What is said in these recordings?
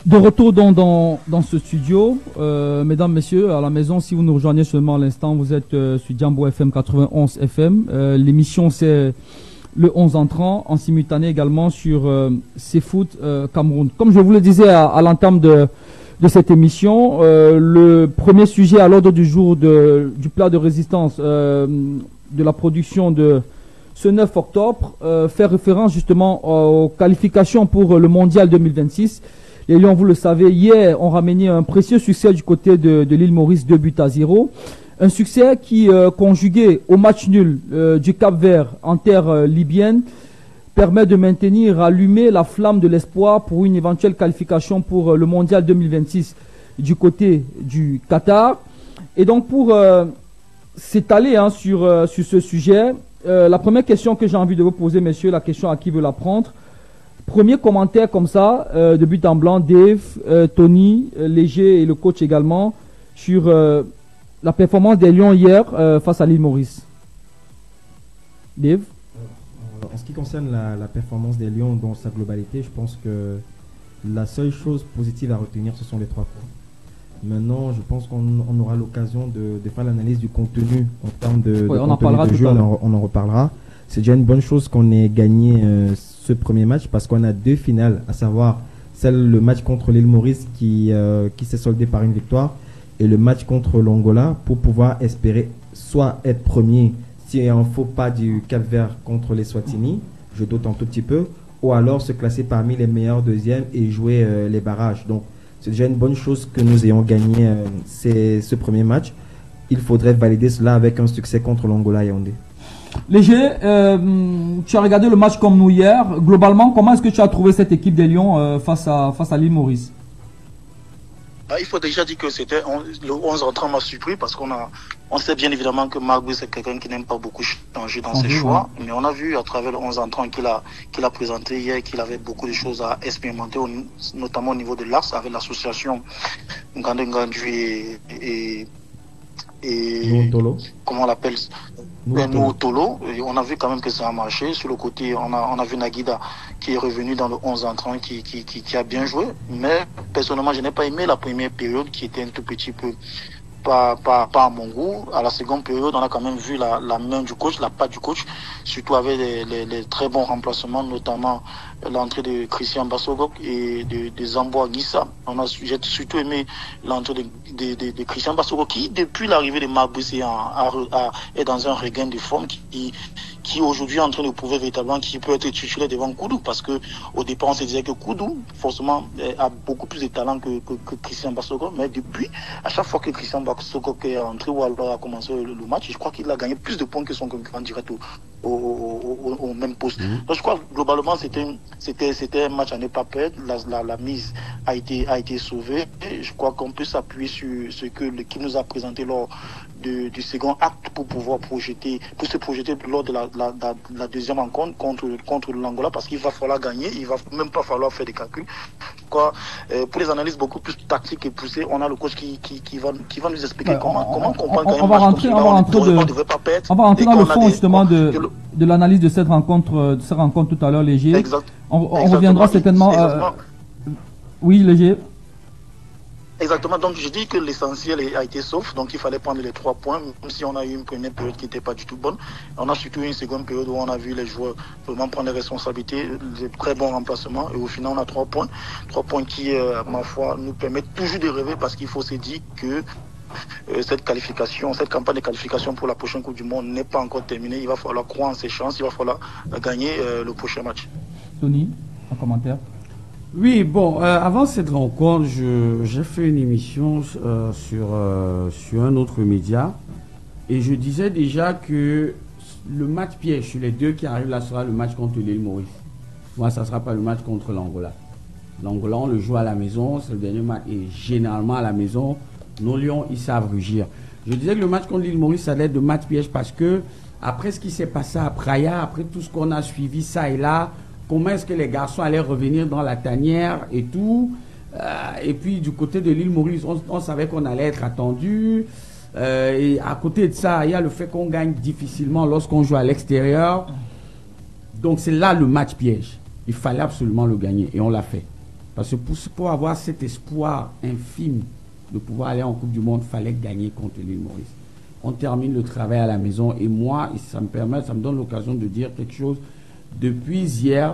De retour dans ce studio, mesdames, messieurs, à la maison, si vous nous rejoignez seulement à l'instant, vous êtes sur Jambo FM 91 FM. L'émission, c'est le 11 entrant, en simultané également sur CFoot Cameroun. Comme je vous le disais à l'entame de cette émission, le premier sujet à l'ordre du jour du plat de résistance de la production de ce 9 octobre fait référence justement aux qualifications pour le Mondial 2026. Les Lions, vous le savez, hier ont ramené un précieux succès du côté de l'île Maurice, 2-0. Un succès qui, conjugué au match nul du Cap-Vert en terre libyenne, permet de maintenir allumée la flamme de l'espoir pour une éventuelle qualification pour le Mondial 2026 du côté du Qatar. Et donc, pour s'étaler sur ce sujet, la première question que j'ai envie de vous poser, messieurs, la question à qui veut la prendre. Premier commentaire comme ça, de but en blanc, Dave, Tony, Léger et le coach également, sur la performance des Lions hier face à l'île Maurice. Dave? En ce qui concerne la performance des Lions dans sa globalité, je pense que la seule chose positive à retenir, ce sont les 3 points. Maintenant, je pense qu'on aura l'occasion de faire l'analyse du contenu en termes de jeu, on en reparlera. C'est déjà une bonne chose qu'on ait gagné ce premier match parce qu'on a 2 finales, à savoir le match contre l'île Maurice qui s'est soldé par une victoire et le match contre l'Angola pour pouvoir espérer soit être premier s'il y a un faux pas du Cap-Vert contre les Swatini, je doute un tout petit peu, ou alors se classer parmi les meilleurs deuxièmes et jouer les barrages. Donc c'est déjà une bonne chose que nous ayons gagné ce premier match. Il faudrait valider cela avec un succès contre l'Angola et Yaoundé. Léger, tu as regardé le match comme nous hier. Globalement, comment est-ce que tu as trouvé cette équipe des Lions face à l'île Maurice? Il faut déjà dire que c'était le 11 entrant m'a surpris parce on sait bien évidemment que Marc c'est quelqu'un qui n'aime pas beaucoup changer dans ses choix, mais on a vu à travers le 11 entrant qu'il a présenté hier qu'il avait beaucoup de choses à expérimenter, notamment au niveau de l'axe avec l'association Ngandengandju et comment on l'appelle, Tolo. On a vu quand même que ça a marché. Sur le côté, on a vu Naguida qui est revenu dans le 11 entrant qui a bien joué. Mais personnellement, je n'ai pas aimé la première période qui était un tout petit peu pas à mon goût. À la seconde période, on a quand même vu la main du coach, la patte du coach, surtout avec les très bons remplacements, notamment l'entrée de Christian Bassogok et de Zambo Aguissa. J'ai surtout aimé l'entrée de Christian Bassogok qui, depuis l'arrivée de Marc Boussé, est dans un regain de forme qui aujourd'hui est en train de prouver véritablement qu'il peut être titulaire devant Koudou, parce que au départ on se disait que Koudou forcément a beaucoup plus de talent que Christian Bassogok, mais depuis, à chaque fois que Christian Bassogok est entré ou alors a commencé le match, je crois qu'il a gagné plus de points que son concurrent direct au même poste. Donc je crois que globalement c'était un match à ne pas perdre. La mise a été sauvée. Et je crois qu'on peut s'appuyer sur ce que l'équipe nous a présenté lors du second acte pour pouvoir se projeter lors de la deuxième rencontre contre l'Angola, parce qu'il va falloir gagner, il va même pas falloir faire des calculs. Pour les analyses beaucoup plus tactiques et poussées, on a le coach qui va nous expliquer comment comprendre quand même. On va rentrer dans le fond justement de l'analyse de cette rencontre tout à l'heure, Léger. On reviendra certainement. Oui, Léger. Exactement, donc je dis que l'essentiel a été sauf, donc il fallait prendre les 3 points, même si on a eu une première période qui n'était pas du tout bonne. On a surtout eu une seconde période où on a vu les joueurs vraiment prendre les responsabilités, des très bons remplacements, et au final on a 3 points. 3 points qui, ma foi, nous permettent toujours de rêver, parce qu'il faut se dire que cette campagne de qualification pour la prochaine Coupe du Monde n'est pas encore terminée. Il va falloir croire en ses chances, il va falloir gagner le prochain match. Tony, un commentaire? Oui, bon, avant cette rencontre, j'ai fait une émission sur un autre média et je disais déjà que le match piège sur les 2 qui arrivent là sera le match contre l'île Maurice. Moi, ça ne sera pas le match contre l'Angola. L'Angola, on le joue à la maison, c'est le dernier match et généralement à la maison, nos Lions, ils savent rugir. Je disais que le match contre l'île Maurice, ça allait être de match piège parce que après ce qui s'est passé à Praia, après tout ce qu'on a suivi ça et là, comment est-ce que les garçons allaient revenir dans la tanière et tout. Et puis du côté de l'île Maurice, on savait qu'on allait être attendu. Et à côté de ça, il y a le fait qu'on gagne difficilement lorsqu'on joue à l'extérieur. Donc c'est là le match piège. Il fallait absolument le gagner et on l'a fait. Parce que pour avoir cet espoir infime de pouvoir aller en Coupe du Monde, il fallait gagner contre l'île Maurice. On termine le travail à la maison et moi, ça me donne l'occasion de dire quelque chose. Depuis hier,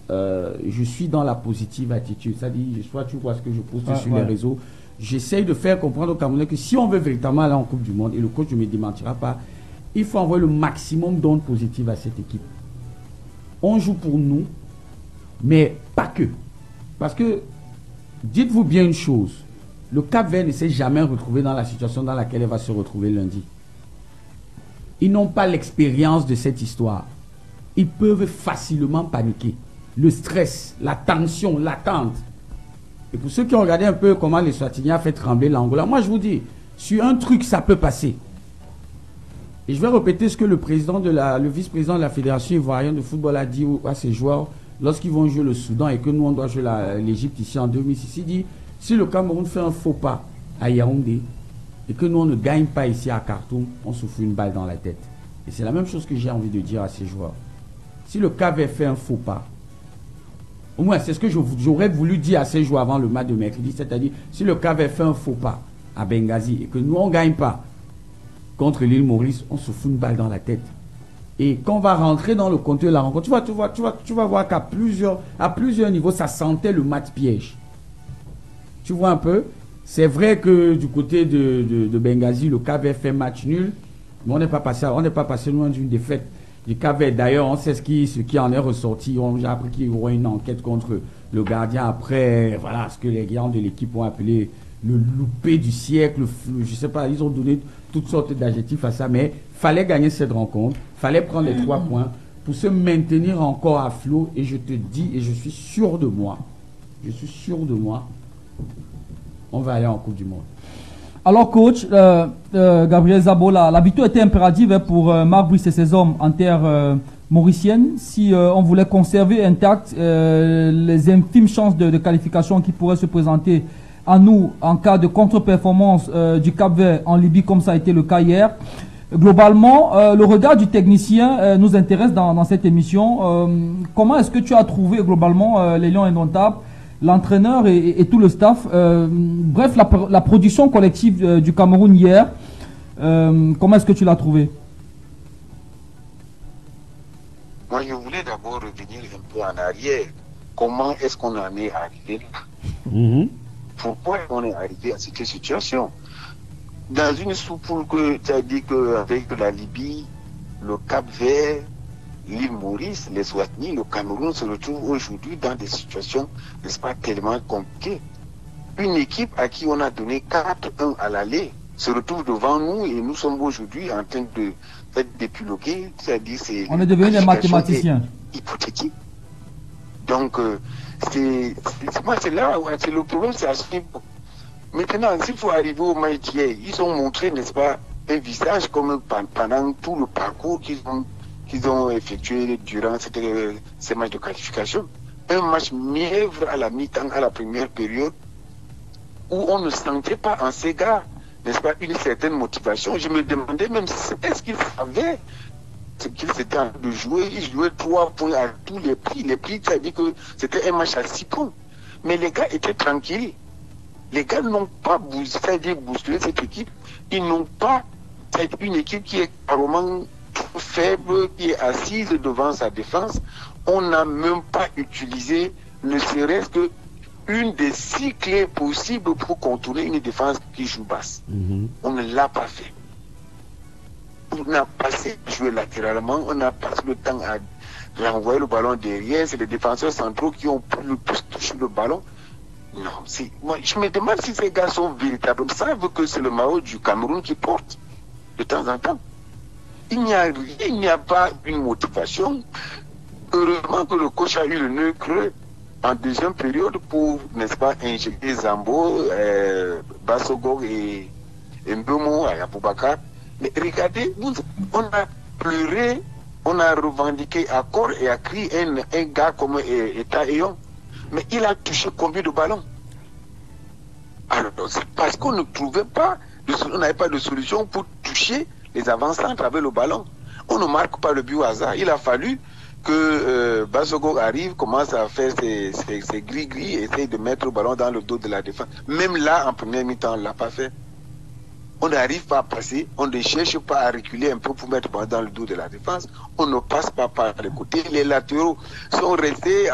je suis dans la positive attitude. C'est-à-dire, soit tu vois ce que je poste sur les réseaux, j'essaye de faire comprendre aux Camerounais que si on veut véritablement aller en Coupe du Monde, et le coach ne me démentira pas, il faut envoyer le maximum d'ondes positives à cette équipe. On joue pour nous, mais pas que. Parce que, dites-vous bien une chose, le Cap-Vert ne s'est jamais retrouvé dans la situation dans laquelle il va se retrouver lundi. Ils n'ont pas l'expérience de cette histoire. Ils peuvent facilement paniquer. Le stress, la tension, l'attente. Et pour ceux qui ont regardé un peu comment les Swatiniens ont fait trembler l'Angola, moi je vous dis, sur un truc ça peut passer. Et je vais répéter ce que le vice-président de la Fédération ivoirienne de football a dit à ses joueurs lorsqu'ils vont jouer le Soudan et que nous on doit jouer l'Égypte ici en 2006. Il dit, si le Cameroun fait un faux pas à Yaoundé et que nous on ne gagne pas ici à Khartoum, on se fout une balle dans la tête. Et c'est la même chose que j'ai envie de dire à ces joueurs. Si le Cap-Vert fait un faux pas, au moins c'est ce que j'aurais voulu dire à ces joueurs avant le match de mercredi, c'est-à-dire si le Cap-Vert fait un faux pas à Benghazi et que nous on ne gagne pas contre l'île Maurice, on se fout une balle dans la tête. Et quand on va rentrer dans le contenu de la rencontre, tu vas voir qu'à plusieurs niveaux, ça sentait le match piège. Tu vois un peu? C'est vrai que du côté de Benghazi, le Cap-Vert fait match nul, mais on n'est pas passé loin d'une défaite du Cap-Vert. D'ailleurs, on sait ce qui en est ressorti. J'ai appris qu'il y aura une enquête contre le gardien après, voilà, ce que les gars de l'équipe ont appelé le loupé du siècle, je sais pas, ils ont donné toutes sortes d'adjectifs à ça, mais fallait gagner cette rencontre, fallait prendre les 3 points pour se maintenir encore à flot. Et je te dis, et je suis sûr de moi, on va aller en Coupe du Monde. Alors coach, Gabriel Zabola, la victoire était impérative pour Marc Brice et ses hommes en terre mauricienne. Si on voulait conserver intactes les infimes chances de qualification qui pourraient se présenter à nous en cas de contre-performance du Cap-Vert en Libye, comme ça a été le cas hier. Globalement, le regard du technicien nous intéresse dans cette émission. Comment est-ce que tu as trouvé globalement les Lions indomptables, l'entraîneur et tout le staff, bref, la production collective du Cameroun hier, comment est-ce que tu l'as trouvé? Moi, je voulais d'abord revenir un peu en arrière. Comment est-ce qu'on en est arrivé là? Pourquoi on est arrivé à cette situation? Dans une sous-poule que tu as dit qu'avec la Libye, le Cap-Vert, l'île Maurice, les Swatini, le Cameroun se retrouve aujourd'hui dans des situations, n'est-ce pas, tellement compliquées. Une équipe à qui on a donné 4-1 à l'aller se retrouve devant nous et nous sommes aujourd'hui en train d'épiloguer, c'est-à-dire on est devenus des mathématiciens. Hypothétique. Donc, c'est là où c'est le problème, c'est à ce niveau. Maintenant, s'il faut arriver au match d'hier, ils ont montré, n'est-ce pas, un visage comme pendant tout le parcours qu'ils ont effectué durant ces matchs de qualification. Un match mièvre à la mi-temps, à la première période, où on ne sentait pas en ces gars, n'est-ce pas, une certaine motivation. Je me demandais même, est-ce qu'ils savaient ce qu'ils étaient en train de jouer? Ils jouaient 3 points à tous les prix. Les prix, ça veut dire que c'était un match à 6 points. Mais les gars étaient tranquilles. Les gars n'ont pas bousculé cette équipe. Ils n'ont pas une équipe qui est carrément faible, qui est assise devant sa défense. On n'a même pas utilisé, ne serait-ce que une des 6 clés possibles pour contourner une défense qui joue basse. On ne l'a pas fait. On a passé jouer latéralement, on a passé le temps à renvoyer le ballon derrière. C'est les défenseurs centraux qui ont le plus touché le ballon. Non, moi, je me demande si ces gars sont véritables. Ça veut que c'est le maillot du Cameroun qui porte de temps en temps. Il n'y a pas une motivation. Heureusement que le coach a eu le nœud creux en deuxième période pour, n'est-ce pas, injecter Zambo, Bassogog et Mbemo à Aboubakar. Mais regardez, on a pleuré, on a revendiqué à corps et à cri un gars comme Eta Eyon. Mais il a touché combien de ballons? Alors, c'est parce qu'on ne trouvait pas, on n'avait pas de solution pour toucher les avancants à travers le ballon. On ne marque pas le but au hasard. Il a fallu que Bassoko arrive, commence à faire ses gris-gris, essaye de mettre le ballon dans le dos de la défense. Même là, en première mi-temps, on ne l'a pas fait. On n'arrive pas à passer, on ne cherche pas à reculer un peu pour mettre le ballon dans le dos de la défense. On ne passe pas par les côtés. Les latéraux sont restés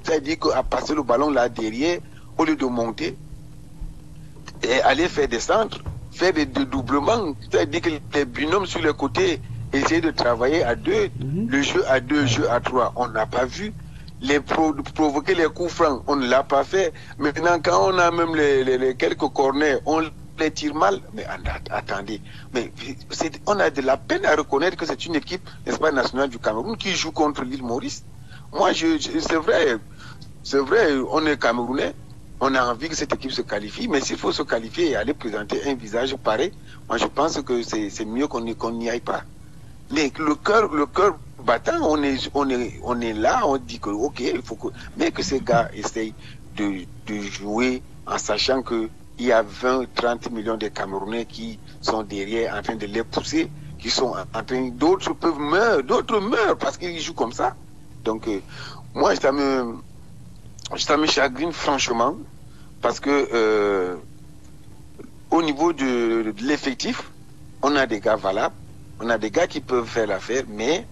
c'est-à-dire à passer le ballon là derrière, au lieu de monter et aller faire des centres, faire des doublements, c'est-à-dire que les binômes sur les côtés, essayer de travailler à deux, le jeu à deux, jeu à trois, on n'a pas vu. Provoquer les coups francs, on ne l'a pas fait. Maintenant, quand on a même les quelques corners, on les tire mal. Mais attendez, mais on a de la peine à reconnaître que c'est une équipe, n'est-ce pas, nationale du Cameroun qui joue contre l'île Maurice. Moi, c'est vrai, on est Camerounais. On a envie que cette équipe se qualifie, mais s'il faut se qualifier et aller présenter un visage pareil, moi je pense que c'est mieux qu'on n'y aille pas. Mais le cœur battant, on est là, on dit que ok, il faut mais que ces gars essayent de jouer en sachant que il y a 20-30 millions de Camerounais qui sont derrière en train de les pousser, qui sont en train, d'autres meurent parce qu'ils jouent comme ça. Donc moi ça me chagrine franchement parce que au niveau de l'effectif, on a des gars valables. On a des gars qui peuvent faire l'affaire, mais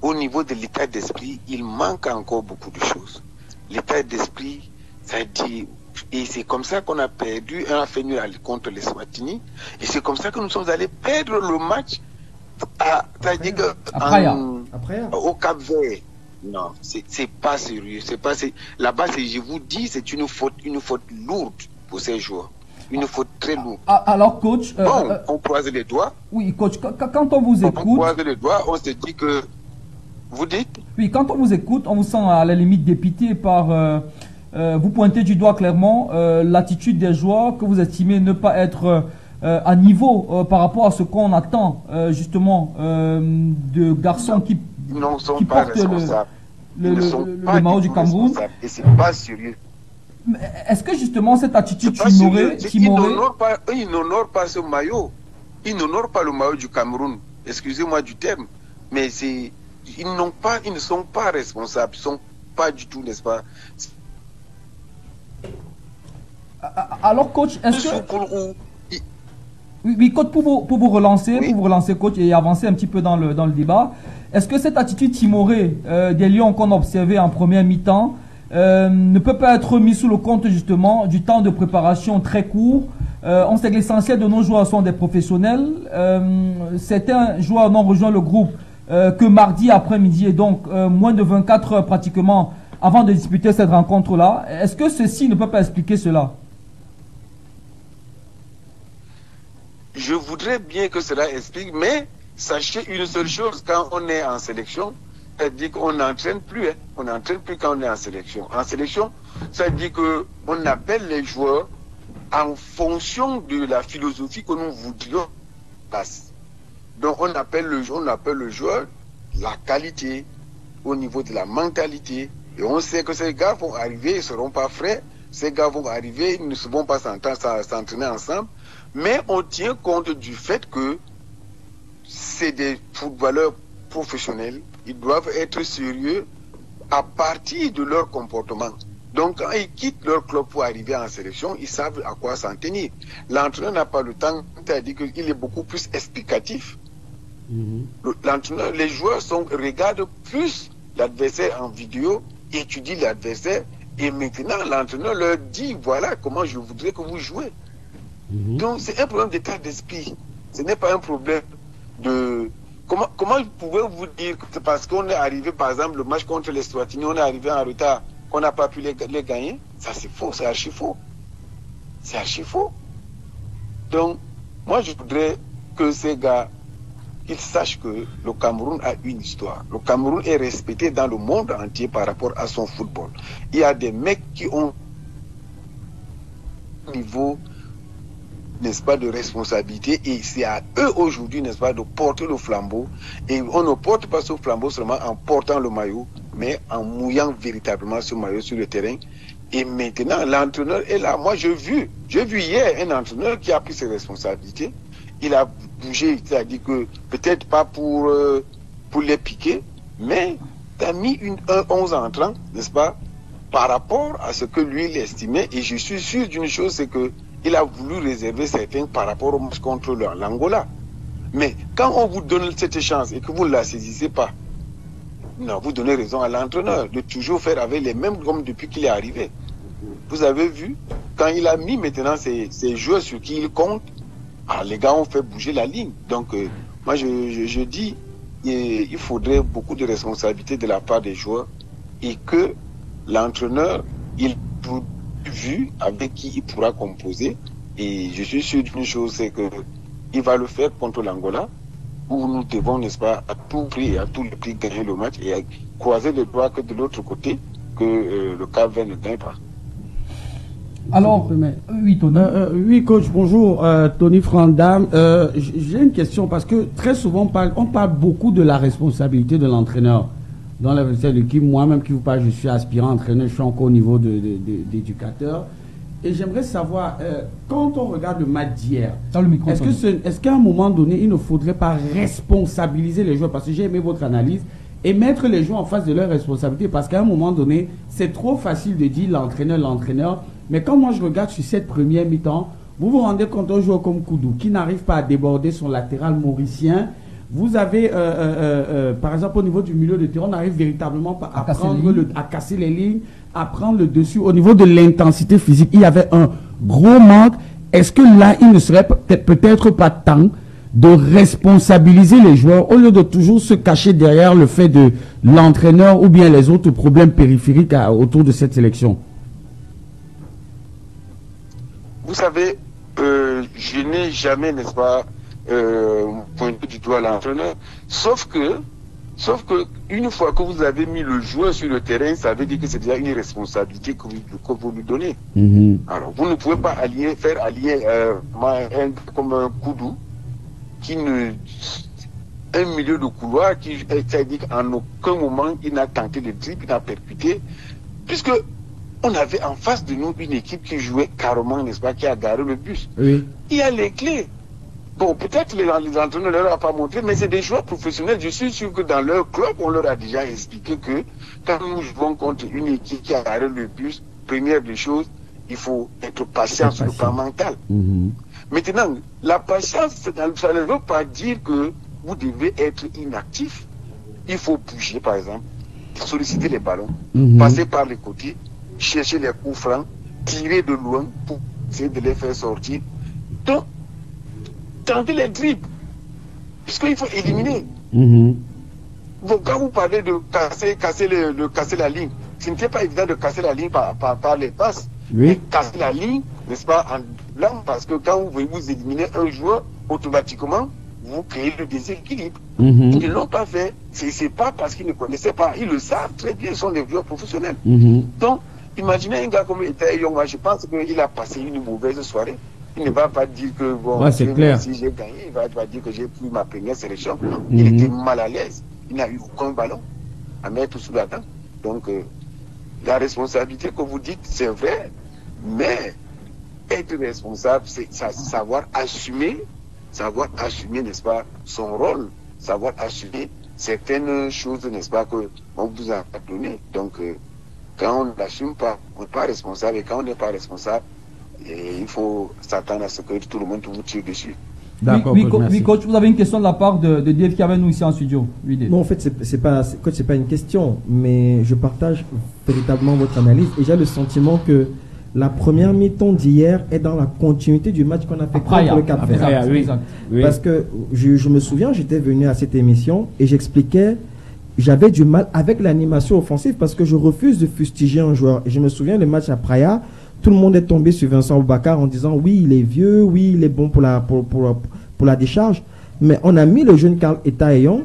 au niveau de l'état d'esprit, il manque encore beaucoup de choses. L'état d'esprit, ça dit, et c'est comme ça qu'on a perdu, on a fait nul contre les Swatini, et c'est comme ça que nous sommes allés perdre le match au Cap-Vert. Non, c'est pas sérieux. Là-bas, je vous dis, c'est une faute lourde pour ces joueurs. Une faute très lourde. Alors, coach... on croise les doigts. Oui, coach, quand on vous écoute... On croise les doigts, on se dit que... Vous dites? Oui, quand on vous écoute, on vous sent à la limite dépité par... vous pointez du doigt clairement l'attitude des joueurs que vous estimez ne pas être à niveau par rapport à ce qu'on attend, justement, de garçons qui portent le maillot du Cameroun. Et c'est pas sérieux. Est-ce que justement cette attitude timorée... Il n'honore pas ce maillot. Il n'honore pas le maillot du Cameroun. Excusez-moi du terme. Mais ils ne sont pas responsables. Ils ne sont pas du tout, n'est-ce pas? Alors, coach, est-ce que... Oui, coach, pour vous relancer, coach, et avancer un petit peu dans le débat, est-ce que cette attitude timorée des Lions qu'on a observé en première mi-temps ne peut pas être mis sous le compte justement du temps de préparation très court? On sait que l'essentiel de nos joueurs sont des professionnels. Certains joueurs n'ont rejoint le groupe que mardi après-midi et donc moins de 24 heures pratiquement avant de disputer cette rencontre-là. Est-ce que ceci ne peut pas expliquer cela? Je voudrais bien que cela explique, mais sachez une seule chose, quand on est en sélection, ça dit qu'on n'entraîne plus. On n'entraîne plus quand on est en sélection. En sélection, ça dit qu'on appelle les joueurs en fonction de la philosophie que nous voudrions passer. Donc on appelle le joueur la qualité au niveau de la mentalité. Et on sait que ces gars vont arriver, ils ne seront pas frais. Ces gars vont arriver, ils ne vont pas s'entraîner ensemble. Mais on tient compte du fait que c'est des footballeurs professionnels. Ils doivent être sérieux à partir de leur comportement. Donc, quand ils quittent leur club pour arriver en sélection, ils savent à quoi s'en tenir. L'entraîneur n'a pas le temps, c'est-à-dire qu'il est beaucoup plus explicatif. L'entraîneur, les joueurs regardent plus l'adversaire en vidéo, étudient l'adversaire, et maintenant l'entraîneur leur dit voilà comment je voudrais que vous jouez. Donc, c'est un problème d'état d'esprit. Ce n'est pas un problème de... Comment pouvez-vous dire que c'est parce qu'on est arrivé, par exemple, le match contre les Swatini, on est arrivé en retard, qu'on n'a pas pu les gagner? Ça, c'est faux, c'est archi faux. C'est archi faux. Donc, moi, je voudrais que ces gars, qu'ils sachent que le Cameroun a une histoire. Le Cameroun est respecté dans le monde entier par rapport à son football. Il y a des mecs qui ont un niveau, n'est-ce pas, de responsabilité, et c'est à eux aujourd'hui, n'est-ce pas, de porter le flambeau. Et on ne porte pas ce flambeau seulement en portant le maillot, mais en mouillant véritablement ce maillot sur le terrain. Et maintenant, l'entraîneur est là. Moi, j'ai vu hier un entraîneur qui a pris ses responsabilités. Il a bougé, c'est-à-dire que peut-être pas pour les piquer, mais a mis un 11 entrant, n'est-ce pas, par rapport à ce que lui il estimait. Et je suis sûr d'une chose, c'est qu'il a voulu réserver certains par rapport au match contre l'Angola. Mais quand on vous donne cette chance et que vous ne la saisissez pas, non, vous donnez raison à l'entraîneur de toujours faire avec les mêmes hommes depuis qu'il est arrivé. Vous avez vu, quand il a mis maintenant ces joueurs sur qui il compte, les gars ont fait bouger la ligne. Donc, moi, je dis, il faudrait beaucoup de responsabilité de la part des joueurs et que l'entraîneur, il a vu avec qui il pourra composer. Et je suis sûr d'une chose, c'est qu'il va le faire contre l'Angola, où nous devons, n'est-ce pas, à tout prix et à tous les prix gagner le match et à croiser les doigts que de l'autre côté, que le Cap-Vert ne gagne pas. Alors, oui, Tony. Oui, coach, bonjour. Tony Frandam. J'ai une question parce que très souvent, on parle beaucoup de la responsabilité de l'entraîneur. Dans la de l'équipe, moi-même qui vous parle, je suis aspirant entraîneur, je suis encore au niveau d'éducateur. Et j'aimerais savoir, quand on regarde le match d'hier, est-ce qu'à un moment donné, il ne faudrait pas responsabiliser les joueurs? Parce que j'ai aimé votre analyse. Et mettre les joueurs en face de leurs responsabilités. Parce qu'à un moment donné, c'est trop facile de dire l'entraîneur. Mais quand moi je regarde sur cette première mi-temps, vous vous rendez compte d'un joueur comme Koudou qui n'arrive pas à déborder son latéral mauricien. Vous avez, par exemple, au niveau du milieu de terrain, on n'arrive véritablement pas à casser les lignes, à prendre le dessus. Au niveau de l'intensité physique, il y avait un gros manque. Est-ce que là, il ne serait peut-être pas temps de responsabiliser les joueurs au lieu de toujours se cacher derrière le fait de l'entraîneur ou bien les autres problèmes périphériques autour de cette sélection? Vous savez, je n'ai jamais, n'est-ce pas, pointé du doigt l'entraîneur, sauf que une fois que vous avez mis le joueur sur le terrain, ça veut dire que c'est déjà une responsabilité que vous lui donnez. Alors, vous ne pouvez pas faire allier comme un Koudou, un milieu de couloir qui, c'est-à-dire qu'en aucun moment il n'a tenté de dribble, il n'a percuté, puisque on avait en face de nous une équipe qui jouait carrément, n'est-ce pas, qui a garé le bus. Oui. Il y a les clés. Bon, peut-être les entraîneurs ne leur ont pas montré, mais c'est des joueurs professionnels. Je suis sûr que dans leur club, on leur a déjà expliqué que quand nous jouons contre une équipe qui a garé le bus, première des choses, il faut être patient sur le plan mental. Maintenant, la patience, ça ne veut pas dire que vous devez être inactif. Il faut bouger, par exemple, solliciter les ballons, passer par les côtés, chercher les coups francs, tirer de loin pour essayer de les faire sortir. Donc, tenter les dribbles, puisqu'il faut éliminer. Donc, quand vous parlez de casser la ligne, ce n'était pas évident de casser la ligne par les passes. Oui. Casser la ligne, n'est-ce pas, en blanc, parce que quand vous éliminez un joueur, automatiquement, vous créez le déséquilibre. Ils ne l'ont pas fait. C'est pas parce qu'ils ne connaissaient pas. Ils le savent très bien, ils sont des joueurs professionnels. Donc, imaginez un gars comme Ita Young, je pense qu'il a passé une mauvaise soirée. Il ne va pas dire que, bon, ouais, c'est clair. Si j'ai gagné, il va pas dire que j'ai pris ma première sélection. Il était mal à l'aise. Il n'a eu aucun ballon à mettre sous la dent. Donc, la responsabilité que vous dites, c'est vrai, mais être responsable, c'est savoir assumer, n'est-ce pas, son rôle, savoir assumer certaines choses, n'est-ce pas, qu'on vous a données. Donc, quand on n'assume pas, on n'est pas responsable, et quand on n'est pas responsable, il faut s'attendre à ce que tout le monde vous tire dessus. D'accord, oui, coach, vous avez une question de la part de Dave qui est avec nous ici en studio. Oui, Dave. Non, en fait, c'est pas une question, mais je partage véritablement votre analyse et j'ai le sentiment que la première mi-temps d'hier est dans la continuité du match qu'on a fait contre le Cap-Vert. Oui. Parce que je me souviens, j'étais venu à cette émission et j'expliquais, j'avais du mal avec l'animation offensive parce que je refuse de fustiger un joueur. Et je me souviens, le match à Praia, tout le monde est tombé sur Vincent Boubacar en disant oui, il est vieux, oui, il est bon pour la décharge. Mais on a mis le jeune Karl Etaillon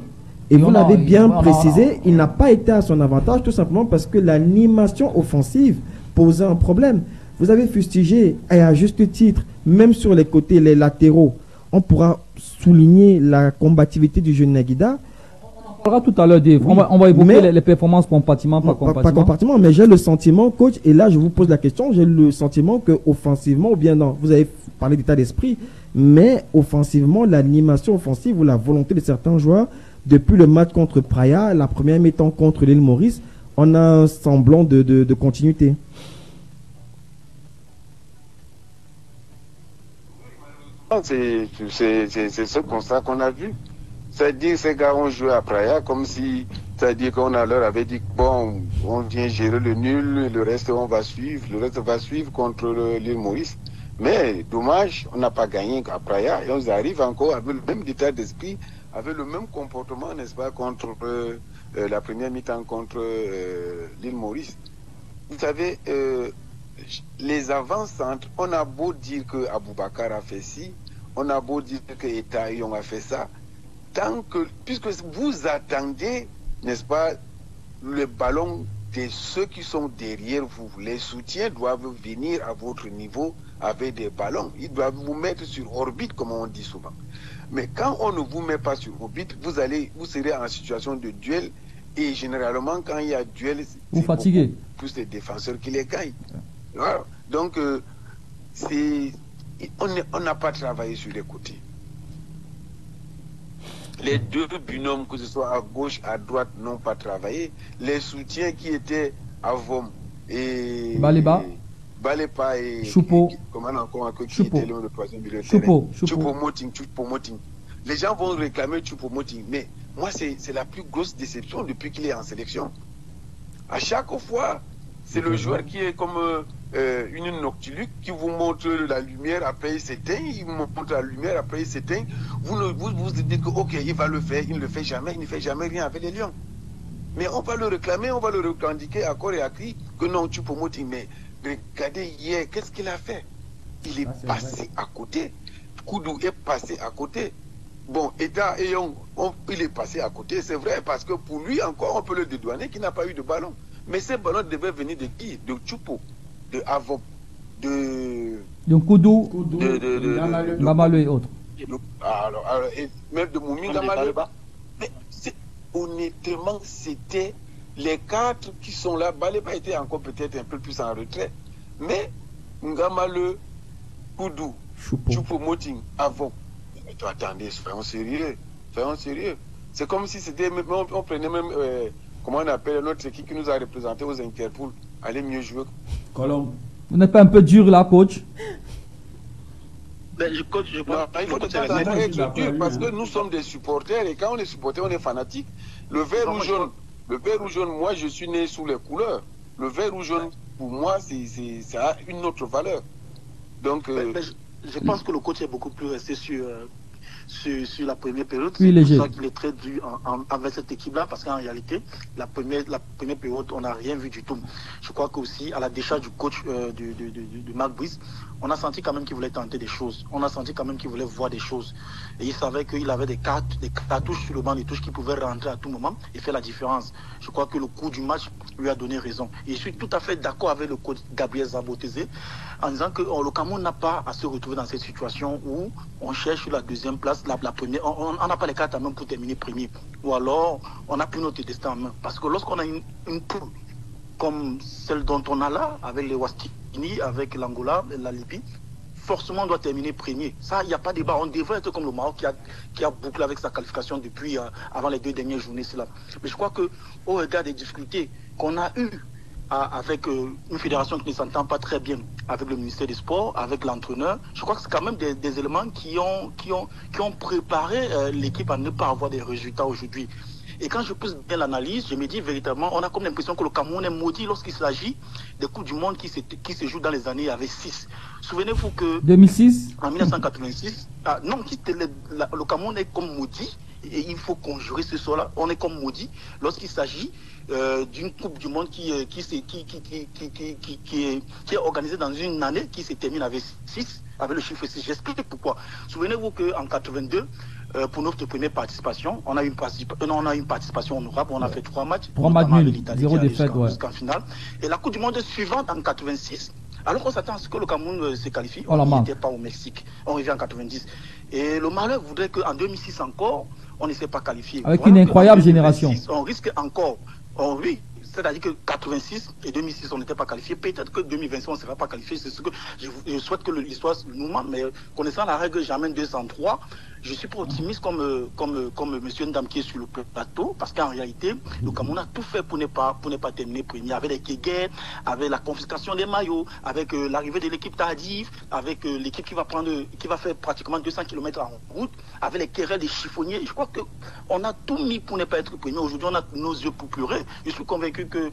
et vous l'avez bien précisé, il n'a pas été à son avantage tout simplement parce que l'animation offensive posait un problème. Vous avez fustigé, et à juste titre, même sur les côtés, les latéraux, on pourra souligner la combativité du jeune Naguida. On parlera tout à l'heure, Dave. Oui, on va évoquer les performances compartiment par compartiment. Pas compartiment, mais j'ai le sentiment, coach, et là je vous pose la question, j'ai le sentiment que offensivement, ou bien non, vous avez parlé d'état d'esprit, mais offensivement, l'animation offensive ou la volonté de certains joueurs depuis le match contre Praia, la première mi-temps contre l'île Maurice, on a un semblant de continuité. C'est ce constat qu'on a vu. C'est-à-dire que ces gars ont joué à Praia comme si, c'est-à-dire qu'on leur avait dit, bon, on vient gérer le nul, le reste on va suivre, le reste va suivre contre l'île Maurice. Mais dommage, on n'a pas gagné à Praia et on arrive encore avec le même état d'esprit, avec le même comportement, n'est-ce pas, contre la première mi-temps contre l'île Maurice. Vous savez, les avant-centres, on a beau dire que Aboubakar a fait ci, on a beau dire que Etaillon a fait ça, tant que, puisque vous attendez, n'est-ce pas, le ballon de ceux qui sont derrière vous, les soutiens doivent venir à votre niveau avec des ballons, ils doivent vous mettre sur orbite, comme on dit souvent. Mais quand on ne vous met pas sur orbite, vous serez en situation de duel, et généralement quand il y a duel, vous fatiguez. Plus les défenseurs qui les gagnent. Voilà. Donc, on n'a pas travaillé sur les côtés. Les deux binômes, que ce soit à gauche, à droite, n'ont pas travaillé. Les soutiens qui étaient à Vom et Balépa et Choupo. Comment encore qui était le troisième milieu de terrain. Choupo-Moting. Les gens vont réclamer Choupo-Moting. Mais moi, c'est la plus grosse déception depuis qu'il est en sélection. À chaque fois, c'est le joueur qui est comme une noctiluque qui vous montre la lumière, après il s'éteint, il montre la lumière, après il s'éteint. Vous dites que ok, il va le faire, il ne le fait jamais, il ne fait jamais rien avec les Lions. Mais on va le réclamer, on va le revendiquer à corps et à cri que non, tu peux monter. Mais regardez hier, qu'est-ce qu'il a fait? Il est passé à côté. Koudou est passé à côté. Bon, Eta et Young, il est passé à côté, c'est vrai, parce que pour lui encore, on peut le dédouaner qu'il n'a pas eu de ballon. Mais ces ballons devaient venir de qui? De Choupo, de Avon, de Koudou, de Gamaleu et autres. Alors, et même de Moumi Gamaleu. Mais honnêtement, c'était les quatre qui sont là. Baléba était encore peut-être un peu plus en retrait. Mais Gamaleu, Koudou, Choupo-Moting, Avon. Mais toi, attendez, soyons sérieux. C'est comme si c'était, on prenait même, comment on appelle notre équipe qui nous a représenté aux Interpol, allez mieux jouer. Colombe. Vous n'êtes pas un peu dur là, coach? Il faut être dur parce que nous sommes des supporters et quand on est supporter, on est fanatique. Le vert ou jaune, moi je suis né sous les couleurs. Le vert ou jaune, pour moi, ça a une autre valeur. Donc, je pense que le coach est beaucoup plus resté sur la première période. Oui, c'est pour ça qu'il est très dur avec cette équipe-là, parce qu'en réalité, la première période, on n'a rien vu du tout. Je crois qu'aussi, à la décharge du coach de Marc Brice, on a senti quand même qu'il voulait tenter des choses. On a senti quand même qu'il voulait voir des choses. Et il savait qu'il avait des cartouches sur le banc, des touches qui pouvaient rentrer à tout moment et faire la différence. Je crois que le cours du match lui a donné raison. Et je suis tout à fait d'accord avec le coach Gabriel Zabotezé en disant que le Cameroun n'a pas à se retrouver dans cette situation où on cherche la deuxième place, la première. On n'a pas les cartes à main pour terminer premier. Ou alors, on n'a plus notre destin en main. Parce que lorsqu'on a une poule comme celle dont on a là, avec les Wastini, avec l'Angola, la Libye, forcément on doit terminer premier. Ça, il n'y a pas de débat. On devrait être comme le Maroc qui a bouclé avec sa qualification depuis avant les 2 dernières journées. Mais je crois qu'au regard des difficultés qu'on a eues avec une fédération qui ne s'entend pas très bien avec le ministère des Sports, avec l'entraîneur, je crois que c'est quand même des éléments qui ont préparé l'équipe à ne pas avoir des résultats aujourd'hui. Et quand je pousse bien l'analyse, je me dis véritablement, on a comme l'impression que le Cameroun est maudit lorsqu'il s'agit des Coupes du Monde qui se jouent dans les années avec 6. Souvenez-vous que 2006 en 1986, le Cameroun est comme maudit, et il faut conjurer ce sort-là, on est comme maudit lorsqu'il s'agit d'une Coupe du Monde qui est organisée dans une année qui se termine avec 6, avec le chiffre 6. J'explique pourquoi. Souvenez-vous qu'en 82, pour notre première participation, on a eu une participation honorable, on a fait 3 matchs. 3 matchs nuls, 0 défaite, jusqu'en finale. Et la Coupe du Monde suivante en 86, alors qu'on s'attend à ce que le Cameroun se qualifie, on n'était pas au Mexique, on revient en 90. Et le malheur voudrait qu'en 2006 encore, on ne s'est pas qualifié. Avec une incroyable génération. On risque encore, oui, c'est-à-dire que 86 et 2006, on n'était pas qualifié. Peut-être que 2026, on ne sera pas qualifié. C'est ce que je souhaite que l'histoire nous ment, mais connaissant la règle Germaine 203, je suis pas optimiste comme monsieur Ndam qui est sur le plateau, parce qu'en réalité, le Cameroun a tout fait pour ne pas terminer premier, avec les guéguerres, avec la confiscation des maillots, avec l'arrivée de l'équipe tardive, avec l'équipe qui va faire pratiquement 200 km en route, avec les querelles des chiffonniers. Je crois qu'on a tout mis pour ne pas être premier. Aujourd'hui, on a nos yeux pour pleurer. Je suis convaincu que,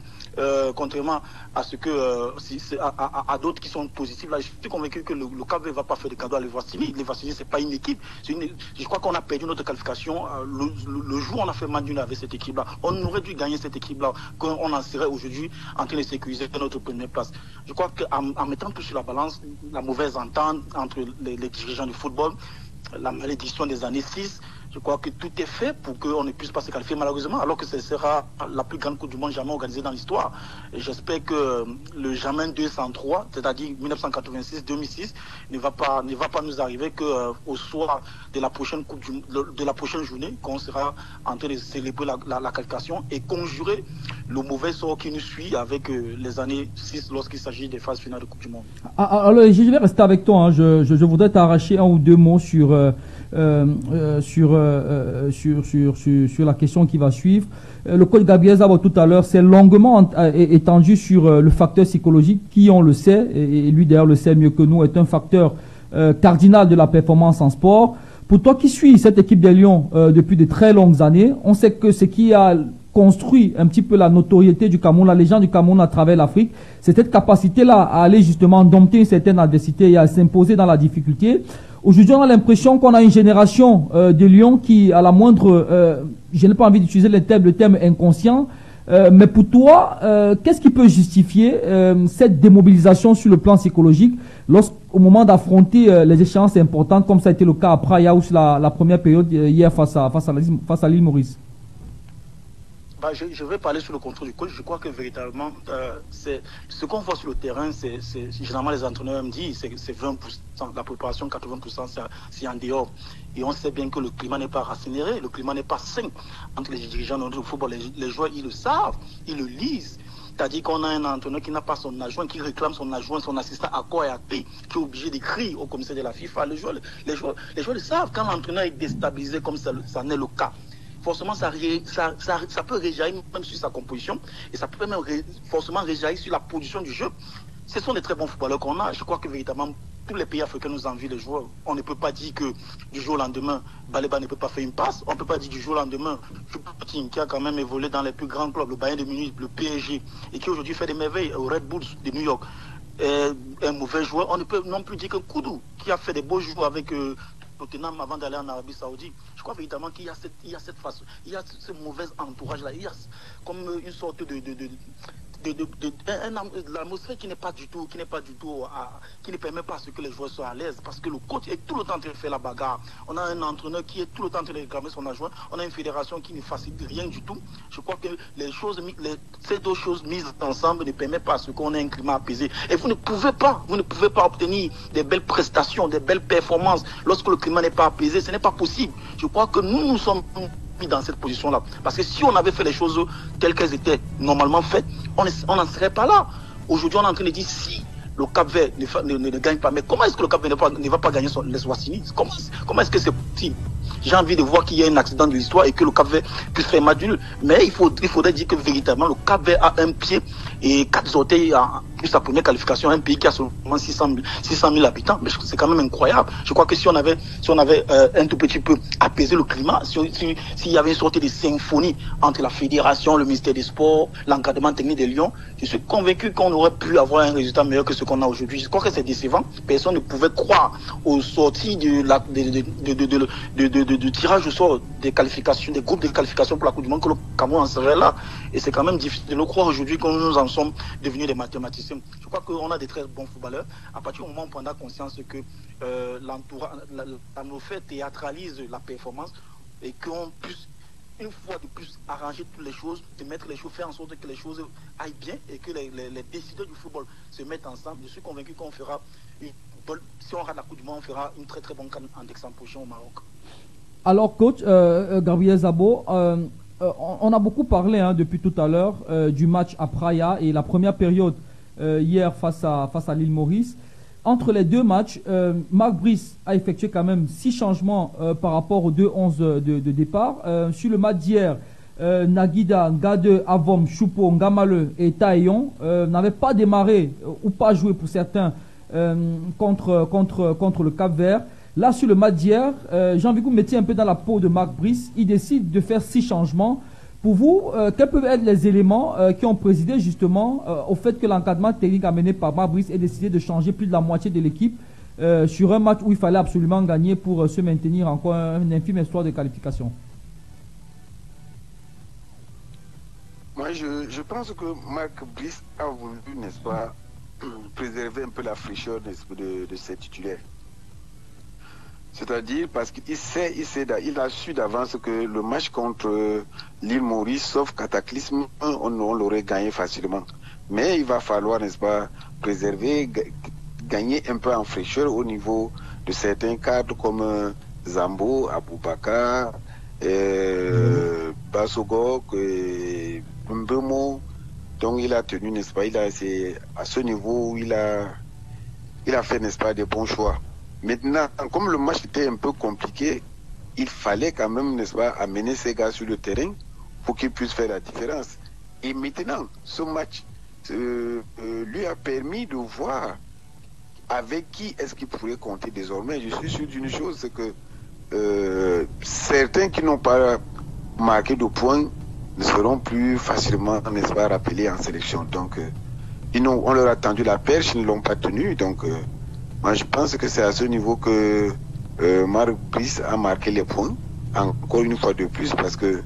contrairement à ce que à d'autres qui sont positifs, là, je suis convaincu que le Cap ne va pas faire de cadeau à l'Eswatini. L'Eswatini, c'est pas une équipe. Je crois qu'on a perdu notre qualification le jour où on a fait match nul avec cette équipe-là. On aurait dû gagner cette équipe-là, qu'on en serait aujourd'hui en train de sécuriser notre première place. Je crois qu'en mettant tout sur la balance, la mauvaise entente entre les dirigeants du football, la malédiction des années 6, je crois que tout est fait pour qu'on ne puisse pas se qualifier malheureusement, alors que ce sera la plus grande Coupe du Monde jamais organisée dans l'histoire. Et j'espère que le jamais 203, c'est-à-dire 1986-2006, ne va pas nous arriver qu'au soir de la prochaine de la prochaine journée, qu'on sera en train de célébrer la qualification et conjurer le mauvais sort qui nous suit avec les années 6 lorsqu'il s'agit des phases finales de Coupe du Monde. Alors, je vais rester avec toi. Hein. Je voudrais t'arracher un ou deux mots sur la question qui va suivre. Le coach Gabriel Zabo tout à l'heure s'est longuement étendu sur le facteur psychologique qui, on le sait, et lui d'ailleurs le sait mieux que nous, est un facteur cardinal de la performance en sport. Pour toi qui suis cette équipe des Lions depuis de très longues années, on sait que ce qui a construit un petit peu la notoriété du Cameroun, la légende du Cameroun à travers l'Afrique, c'est cette capacité-là à aller justement dompter une certaine adversité et à s'imposer dans la difficulté. Aujourd'hui, on a l'impression qu'on a une génération de Lions qui, à la moindre, je n'ai pas envie d'utiliser le terme inconscient, mais pour toi, qu'est-ce qui peut justifier cette démobilisation sur le plan psychologique au moment d'affronter les échéances importantes, comme ça a été le cas à Praia ou sur la première période hier face à l'île Maurice? Je vais parler sur le contrôle du coach. Je crois que véritablement, c'est ce qu'on voit sur le terrain, c'est généralement les entraîneurs me disent, c'est 20%, la préparation 80%, c'est en dehors. Et on sait bien que le climat n'est pas racinaire, le climat n'est pas sain entre les dirigeants de football. Les joueurs, ils le savent, ils le lisent. C'est-à-dire qu'on a un entraîneur qui n'a pas son adjoint, qui réclame son adjoint, son assistant à quoi et à qui est obligé d'écrire au commissaire de la FIFA. Les joueurs le savent. Quand l'entraîneur est déstabilisé comme ça n'est le cas, forcément ça peut réjaillir même sur sa composition et ça peut même forcément réjaillir sur la position du jeu. Ce sont des très bons footballeurs qu'on a. Je crois que véritablement tous les pays africains nous envient les joueurs. On ne peut pas dire que du jour au lendemain, Baleba ne peut pas faire une passe. On ne peut pas dire du jour au lendemain, Choupo-Moting qui a quand même évolué dans les plus grands clubs, le Bayern de Munich, le PSG, et qui aujourd'hui fait des merveilles au Red Bulls de New York. Un mauvais joueur. On ne peut non plus dire que Koudou, qui a fait des beaux jours avec Tottenham avant d'aller en Arabie Saoudite. Je crois véritablement qu'il y a cette façon, il y a ce mauvais entourage-là, il y a comme une sorte l'atmosphère qui ne permet pas à ce que les joueurs soient à l'aise, parce que le coach est tout le temps en train de faire la bagarre. On a un entraîneur qui est tout le temps en train de réclamer son adjoint. On a une fédération qui ne facilite rien du tout. Je crois que ces deux choses mises ensemble ne permettent pas à ce qu'on ait un climat apaisé. Et vous ne pouvez pas obtenir des belles prestations, des belles performances lorsque le climat n'est pas apaisé. Ce n'est pas possible. Je crois que nous sommes mis dans cette position-là. Parce que si on avait fait les choses telles qu'elles étaient normalement faites, on n'en serait pas là. Aujourd'hui, on est en train de dire si le Cap-Vert ne gagne pas, mais comment est-ce que le Cap-Vert ne va pas gagner l'Eswatini? Comment est-ce que c'est possible? J'ai envie de voir qu'il y ait un accident de l'histoire et que le Cap-Vert puisse faire match nul. Mais il faudrait dire que véritablement le Cap-Vert a un pied et 4 orteils pour sa première qualification, un pays qui a seulement 600 000 habitants. Mais c'est quand même incroyable. Je crois que si on avait un tout petit peu apaisé le climat, s'il y avait une sorte de symphonie entre la fédération, le ministère des Sports, l'encadrement technique des Lions, je suis convaincu qu'on aurait pu avoir un résultat meilleur que ce qu'on a aujourd'hui. Je crois que c'est décevant. Personne ne pouvait croire aux sorties du tirage au sort des qualifications, des groupes de qualification pour la Coupe du Monde, que le Cameroun en serait là. Et c'est quand même difficile de le croire aujourd'hui que nous en sommes devenus des mathématiciens. Je crois qu'on a des très bons footballeurs. À partir du moment où on prendra conscience que l'atmosphère théâtralise la performance et qu'on puisse une fois de plus arranger toutes les choses, de mettre les choses, faire en sorte que les choses aillent bien et que les décideurs du football se mettent ensemble. Je suis convaincu qu'on fera si on rate la Coupe du Monde, on fera une très très bonne CAN en décembre prochain au Maroc. Alors coach, Gabriel Zabo, on a beaucoup parlé depuis tout à l'heure du match à Praia et la première période hier face à l'île Maurice. entre les deux matchs, Marc Brice a effectué quand même 6 changements par rapport aux 2-11 de départ. Sur le match d'hier, Naguida, Ngade, Avom, Choupo, Ngamale et Taillon n'avaient pas démarré ou pas joué pour certains contre le Cap-Vert. Là, sur le match d'hier, j'ai envie que vous mettiez un peu dans la peau de Marc Brice. Il décide de faire 6 changements. Pour vous, quels peuvent être les éléments qui ont présidé justement au fait que l'encadrement technique amené par Marc Brice ait décidé de changer plus de la moitié de l'équipe sur un match où il fallait absolument gagner pour se maintenir encore un infime espoir de qualification? Moi, je pense que Marc Brice a voulu, n'est-ce pas, préserver un peu la fraîcheur de ses titulaires. C'est-à-dire parce qu'il a su d'avance que le match contre l'île Maurice, sauf cataclysme, on l'aurait gagné facilement. Mais il va falloir, n'est-ce pas, préserver, gagner un peu en fraîcheur au niveau de certains cadres comme Zambo, Aboubakar, Bassogok, Mbemo. Donc il a tenu, n'est-ce pas, c'est à ce niveau où il a fait, n'est-ce pas, des bons choix. Maintenant, comme le match était un peu compliqué, il fallait quand même, n'est-ce pas, amener ces gars sur le terrain pour qu'ils puissent faire la différence. Et maintenant, ce match lui a permis de voir avec qui est-ce qu'il pourrait compter désormais. Je suis sûr d'une chose, c'est que certains qui n'ont pas marqué de points ne seront plus facilement, n'est-ce pas, rappelés en sélection. Donc, on leur a tendu la perche, ils ne l'ont pas tenue. Donc, moi, je pense que c'est à ce niveau que Marc Brice a marqué les points, encore une fois de plus, parce que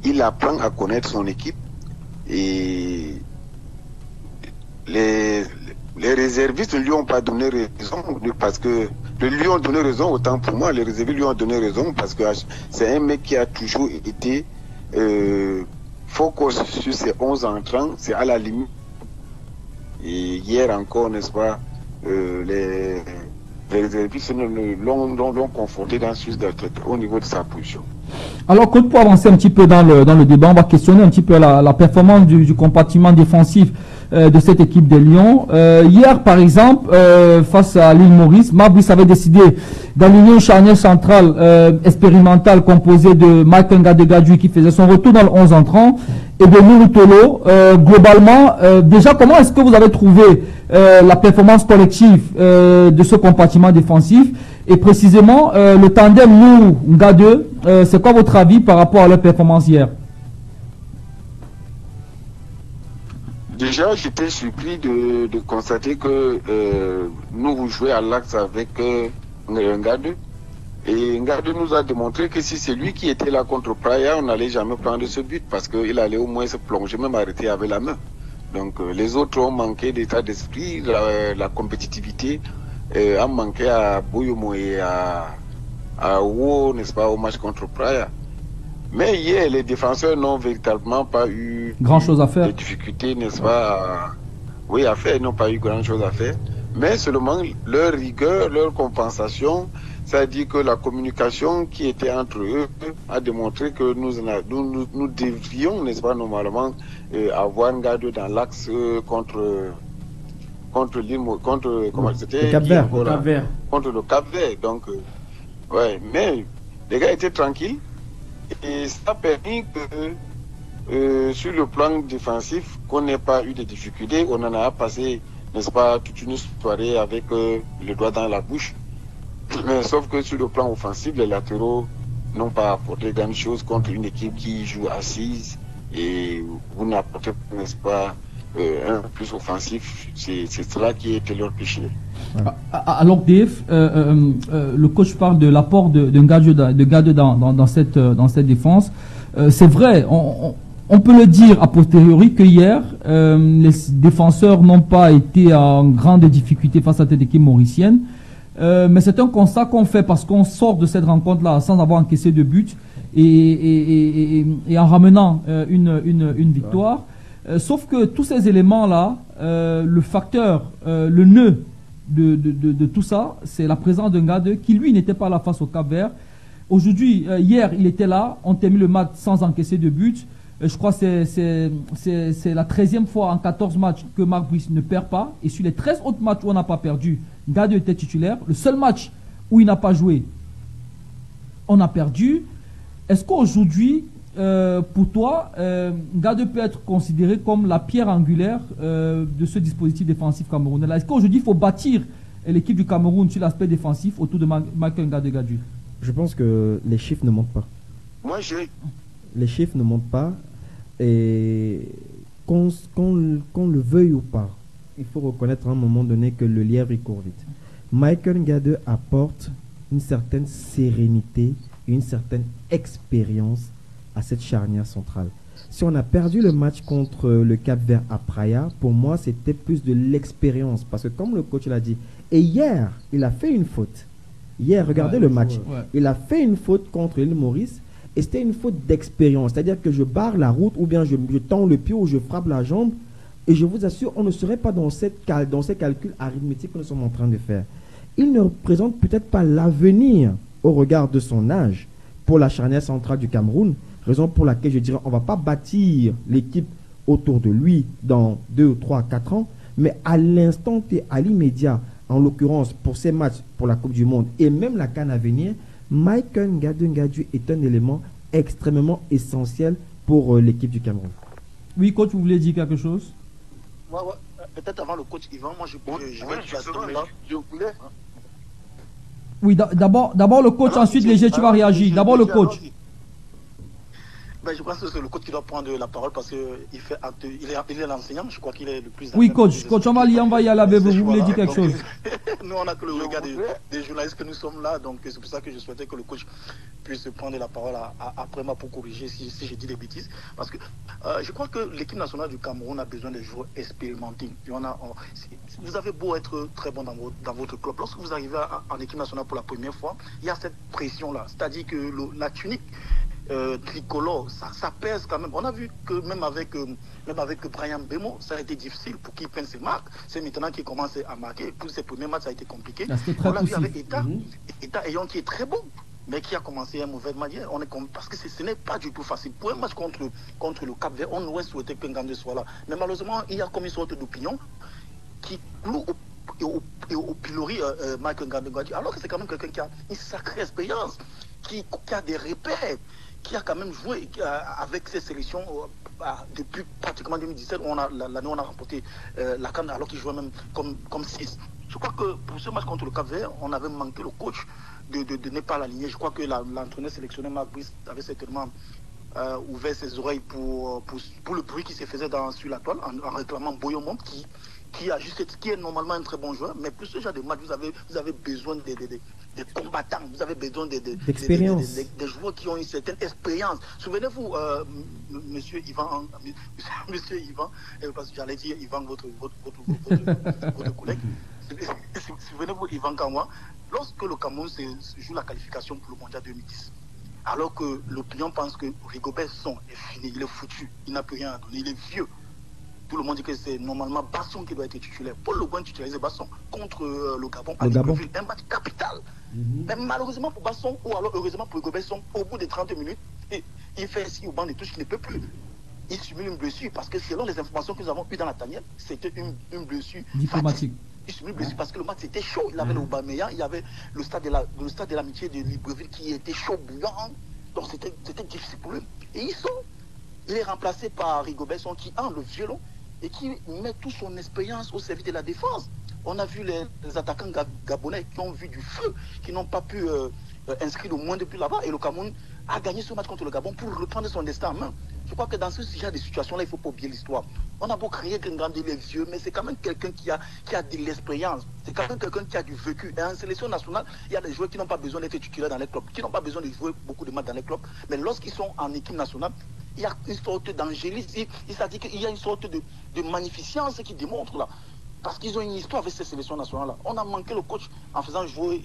il apprend à connaître son équipe et les réservistes ne lui ont pas donné raison, parce que lui ont donné raison, autant pour moi, les réservistes lui ont donné raison, parce que c'est un mec qui a toujours été focus sur ses 11 entrants, c'est à la limite. Et hier encore, n'est-ce pas, les réservistes l'ont conforté au niveau de sa position. Alors, pour avancer un petit peu dans le débat, on va questionner un petit peu la performance du compartiment défensif de cette équipe des Lions. Hier, par exemple, face à l'île Maurice, Marc Brice avait décidé d'aligner une charnière centrale expérimentale composée de Mike Ngade qui faisait son retour dans le 11 entrant et de Nourou Tolo. Globalement, déjà, comment est-ce que vous avez trouvé la performance collective de ce compartiment défensif? Et précisément, le tandem Nourou-Ngade, c'est quoi votre avis par rapport à leur performance hier? Déjà, j'étais surpris de constater que nous jouions à l'axe avec Ngade. Et Ngade nous a démontré que si c'est lui qui était là contre Praia, on n'allait jamais prendre ce but parce qu'il allait au moins se plonger, même arrêter avec la main. Donc les autres ont manqué d'état d'esprit, la compétitivité a manqué à Boyomo et à Ouo, n'est-ce pas, au match contre Praia. Mais hier, les défenseurs n'ont véritablement pas eu grand-chose à faire. De difficultés, n'est-ce pas, à faire, ils n'ont pas eu grand-chose à faire. Mais seulement leur rigueur, leur compensation, c'est-à-dire que la communication qui était entre eux a démontré que nous devrions, n'est-ce pas, normalement, avoir un garde dans l'axe contre l'île, comment c'était, le Cap-Vert. Contre le Cap-Vert. Donc, mais les gars étaient tranquilles et ça a permis que sur le plan défensif, qu'on n'ait pas eu de difficultés. On en a passé, n'est-ce pas, toute une soirée avec le doigt dans la bouche. Mais sauf que sur le plan offensif, les latéraux n'ont pas apporté grand chose contre une équipe qui joue assise et vous n'apportez pas, n'est-ce pas, un plus offensif. C'est cela qui était leur péché. Alors Dave, le coach parle de l'apport de Ngade dans cette défense. C'est vrai, on peut le dire a posteriori que hier, les défenseurs n'ont pas été en grande difficulté face à cette équipe mauricienne. Mais c'est un constat qu'on fait parce qu'on sort de cette rencontre-là sans avoir encaissé de but et en ramenant une victoire. Sauf que tous ces éléments-là, le facteur, le nœud de tout ça, c'est la présence de Ngade qui, lui, n'était pas là face au Cap-Vert. Aujourd'hui, hier, il était là, on termine le match sans encaisser de but. Je crois que c'est la 13e fois en 14 matchs que Marc Brice ne perd pas. Et sur les 13 autres matchs où on n'a pas perdu, Gade était titulaire. Le seul match où il n'a pas joué, on a perdu. Est-ce qu'aujourd'hui, pour toi, Gade peut être considéré comme la pierre angulaire de ce dispositif défensif camerounais? Est-ce qu'aujourd'hui, il faut bâtir l'équipe du Cameroun sur l'aspect défensif autour de Michael Gade-Gadu? Je pense que les chiffres ne montent pas. Les chiffres ne montent pas. Et qu'on le veuille ou pas, il faut reconnaître à un moment donné que le lièvre il court vite. Michael Gade apporte une certaine sérénité et une certaine expérience à cette charnière centrale. Si on a perdu le match contre le Cap-Vert à Praia, pour moi c'était plus de l'expérience, parce que comme le coach l'a dit, et hier il a fait une faute. Hier, regardez le match. Ouais. Il a fait une faute contre l'île Maurice. Et c'était une faute d'expérience, c'est-à-dire que je barre la route ou bien je tends le pied ou je frappe la jambe, et je vous assure, on ne serait pas dans ces calculs arithmétiques que nous sommes en train de faire. Il ne représente peut-être pas l'avenir au regard de son âge pour la charnière centrale du Cameroun, raison pour laquelle je dirais on ne va pas bâtir l'équipe autour de lui dans 2, 3, 4 ans, mais à l'instant et à l'immédiat, en l'occurrence pour ces matchs pour la Coupe du Monde et même la CAN à venir, Michael Gade-Gadu est un élément extrêmement essentiel pour l'équipe du Cameroun. Oui, coach, vous voulez dire quelque chose? Ouais. Peut-être avant le coach Yvan, moi je vais placer là. Je voulais. Oui, d'abord le coach, ensuite Léger, tu vas réagir. D'abord le coach. Ben, je pense que c'est le coach qui doit prendre la parole parce qu'il est l'enseignant, je crois qu'il est le plus... Oui, coach, on va y aller avec vous, vous voulez dire quelque chose? Nous, on n'a que le regard des journalistes que nous sommes là, donc c'est pour ça que je souhaitais que le coach puisse prendre la parole après moi pour corriger si j'ai dit des bêtises. Parce que je crois que l'équipe nationale du Cameroun a besoin de joueurs expérimentés. Vous avez beau être très bon dans votre club, lorsque vous arrivez en équipe nationale pour la première fois, il y a cette pression-là, c'est-à-dire que la tunique tricolore, ça pèse quand même. On a vu que même avec Brian Bemo, ça a été difficile pour qu'il prenne ses marques. C'est maintenant qu'il commence à marquer. Pour ses premiers matchs, ça a été compliqué. On l'a vu avec Eta Ayon qui est très bon, mais qui a commencé à mauvaise manière. Parce que ce n'est pas du tout facile. Pour un match contre le Cap-Vert, on aurait souhaité que Ngandé soit là. Mais malheureusement, il y a comme une sorte d'opinion qui cloue au pilori Michael Gade-Gadu, alors que c'est quand même quelqu'un qui a une sacrée expérience, qui a des repères, qui a quand même joué avec ses sélections depuis pratiquement 2017, l'année où on a remporté la CAN, alors qu'il jouait même comme 6. Je crois que pour ce match contre le Cap-Vert, on avait manqué le coach de ne pas l'aligner. Je crois que l'entraîneur sélectionné Marc Brice avait certainement ouvert ses oreilles pour le bruit qui se faisait sur la toile en réclamant Boyomont qui est normalement un très bon joueur, mais pour ce genre de match, vous avez besoin des combattants, vous avez besoin des joueurs qui ont une certaine expérience. Souvenez-vous, monsieur Yvan, parce que j'allais dire Yvan, votre collègue, souvenez-vous Yvan Kamwa, lorsque le Cameroun joue la qualification pour le Mondial 2010, alors que l'opinion pense que Rigobert Song est fini, il est foutu, il n'a plus rien à donner, il est vieux. Tout le monde dit que c'est normalement Basson qui doit être titulaire. Paul Le Guen titularisé Basson contre le Gabon à Libreville, un match capital. Mais malheureusement pour Basson, ou alors heureusement pour Rigobert Song, au bout de 30 minutes, il fait ainsi au banc de touche, il ne peut plus. Il subit une blessure parce que selon les informations que nous avons eues dans la tanière, c'était une blessure diplomatique. Il subit une blessure parce que le match était chaud. Il avait le Aubameyang, il y avait le stade de l'amitié de Libreville qui était chaud, bouillant. Donc c'était difficile pour lui. Et il est remplacé par Rigobert Song qui a le violon et qui met toute son expérience au service de la défense. On a vu les attaquants gabonais qui ont vu du feu, qui n'ont pas pu inscrire le moins de buts là-bas. Et le Cameroun a gagné ce match contre le Gabon pour reprendre son destin en main. Je crois que dans ce genre de situation-là, il ne faut pas oublier l'histoire. On a beau crier que Ngandé est vieux, mais c'est quand même quelqu'un qui a de l'expérience. C'est quand même quelqu'un qui a du vécu. Et en sélection nationale, il y a des joueurs qui n'ont pas besoin d'être titulaires dans les clubs, qui n'ont pas besoin de jouer beaucoup de matchs dans les clubs. Mais lorsqu'ils sont en équipe nationale, il y a une sorte d'angélisme, c'est-à-dire qu'il y a une sorte de magnificence qui démontre là. Parce qu'ils ont une histoire avec ces sélections nationales-là. On a manqué le coach en faisant jouer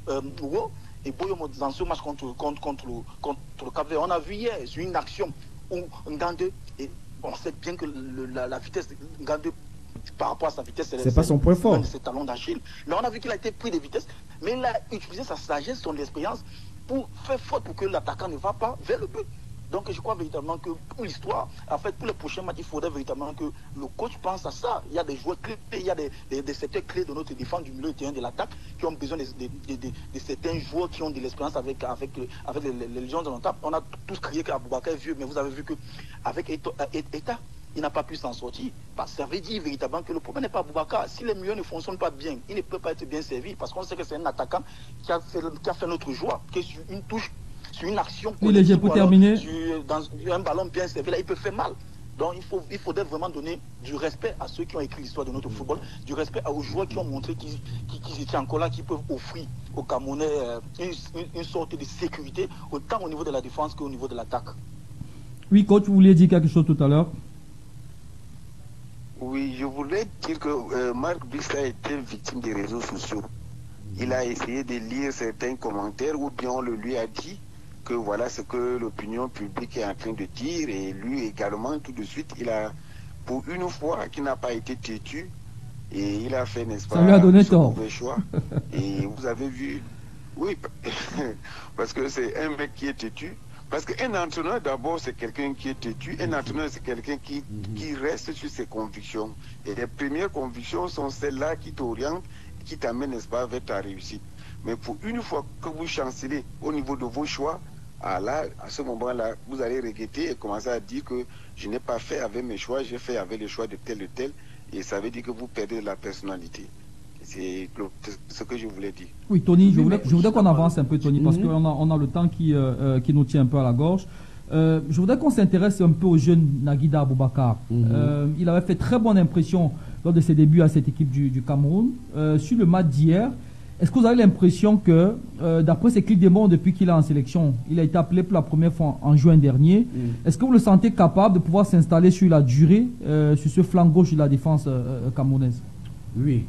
Ouo et Boyomo dans ce match contre le Cap-Vert. On a vu hier sur une action où Ngandé, et on sait bien que la vitesse de Ngandé, par rapport à sa vitesse, c'est pas son point fort. C'est talon d'Achille. Mais on a vu qu'il a été pris de vitesse, mais il a utilisé sa sagesse, son expérience pour faire faute pour que l'attaquant ne va pas vers le but. Donc je crois véritablement que pour l'histoire, en fait, pour les prochains matchs, il faudrait véritablement que le coach pense à ça. Il y a des joueurs clés, il y a des secteurs clés de notre défense, du milieu de terrain, de l'attaque, qui ont besoin de certains joueurs qui ont de l'expérience avec les Lions de l'Antap. On a tous crié qu'Aboubacar est vieux, mais vous avez vu qu'avec Eta, il n'a pas pu s'en sortir. Ça veut dire véritablement que le problème n'est pas Aboubacar. Si les milieux ne fonctionnent pas bien, il ne peut pas être bien servi parce qu'on sait que c'est un attaquant qui a fait notre joie, qui est sur une touche, sur une action. Oui, pour terminer. Dans un ballon bien servi, là, il peut faire mal. Donc il faudrait vraiment donner du respect à ceux qui ont écrit l'histoire de notre football, du respect aux joueurs qui ont montré qu'ils étaient encore là, qui peuvent offrir aux Camerounais une sorte de sécurité, autant au niveau de la défense qu'au niveau de l'attaque. Oui, coach, vous vouliez dire quelque chose tout à l'heure? Oui, je voulais dire que Marc Brice a été victime des réseaux sociaux. Il a essayé de lire certains commentaires ou bien on le lui a dit que voilà ce que l'opinion publique est en train de dire et lui également tout de suite il a pour une fois qu'il n'a pas été têtu et il a fait n'est-ce pas ça lui a donné tort. Mauvais choix et vous avez vu oui parce que c'est un mec qui est têtu. Parce qu'un entraîneur, d'abord, c'est quelqu'un qui est têtu. Un entraîneur, c'est quelqu'un qui reste sur ses convictions. Et les premières convictions sont celles-là qui t'orientent, qui t'amènent, n'est-ce pas, vers ta réussite. Mais pour une fois que vous chancelez au niveau de vos choix, à ce moment-là, vous allez regretter et commencer à dire que je n'ai pas fait avec mes choix, j'ai fait avec les choix de tel. Et ça veut dire que vous perdez de la personnalité. C'est ce que je voulais dire. Oui, Tony, je voudrais qu'on avance un peu, Tony, parce qu'on a le temps qui nous tient un peu à la gorge. Je voudrais qu'on s'intéresse un peu au jeune Naguida Aboubacar. Il avait fait très bonne impression lors de ses débuts à cette équipe du Cameroun. Sur le match d'hier, est-ce que vous avez l'impression que, d'après ses clics des mots depuis qu'il est en sélection, il a été appelé pour la première fois en juin dernier, est-ce que vous le sentez capable de pouvoir s'installer sur la durée, sur ce flanc gauche de la défense camerounaise? Oui,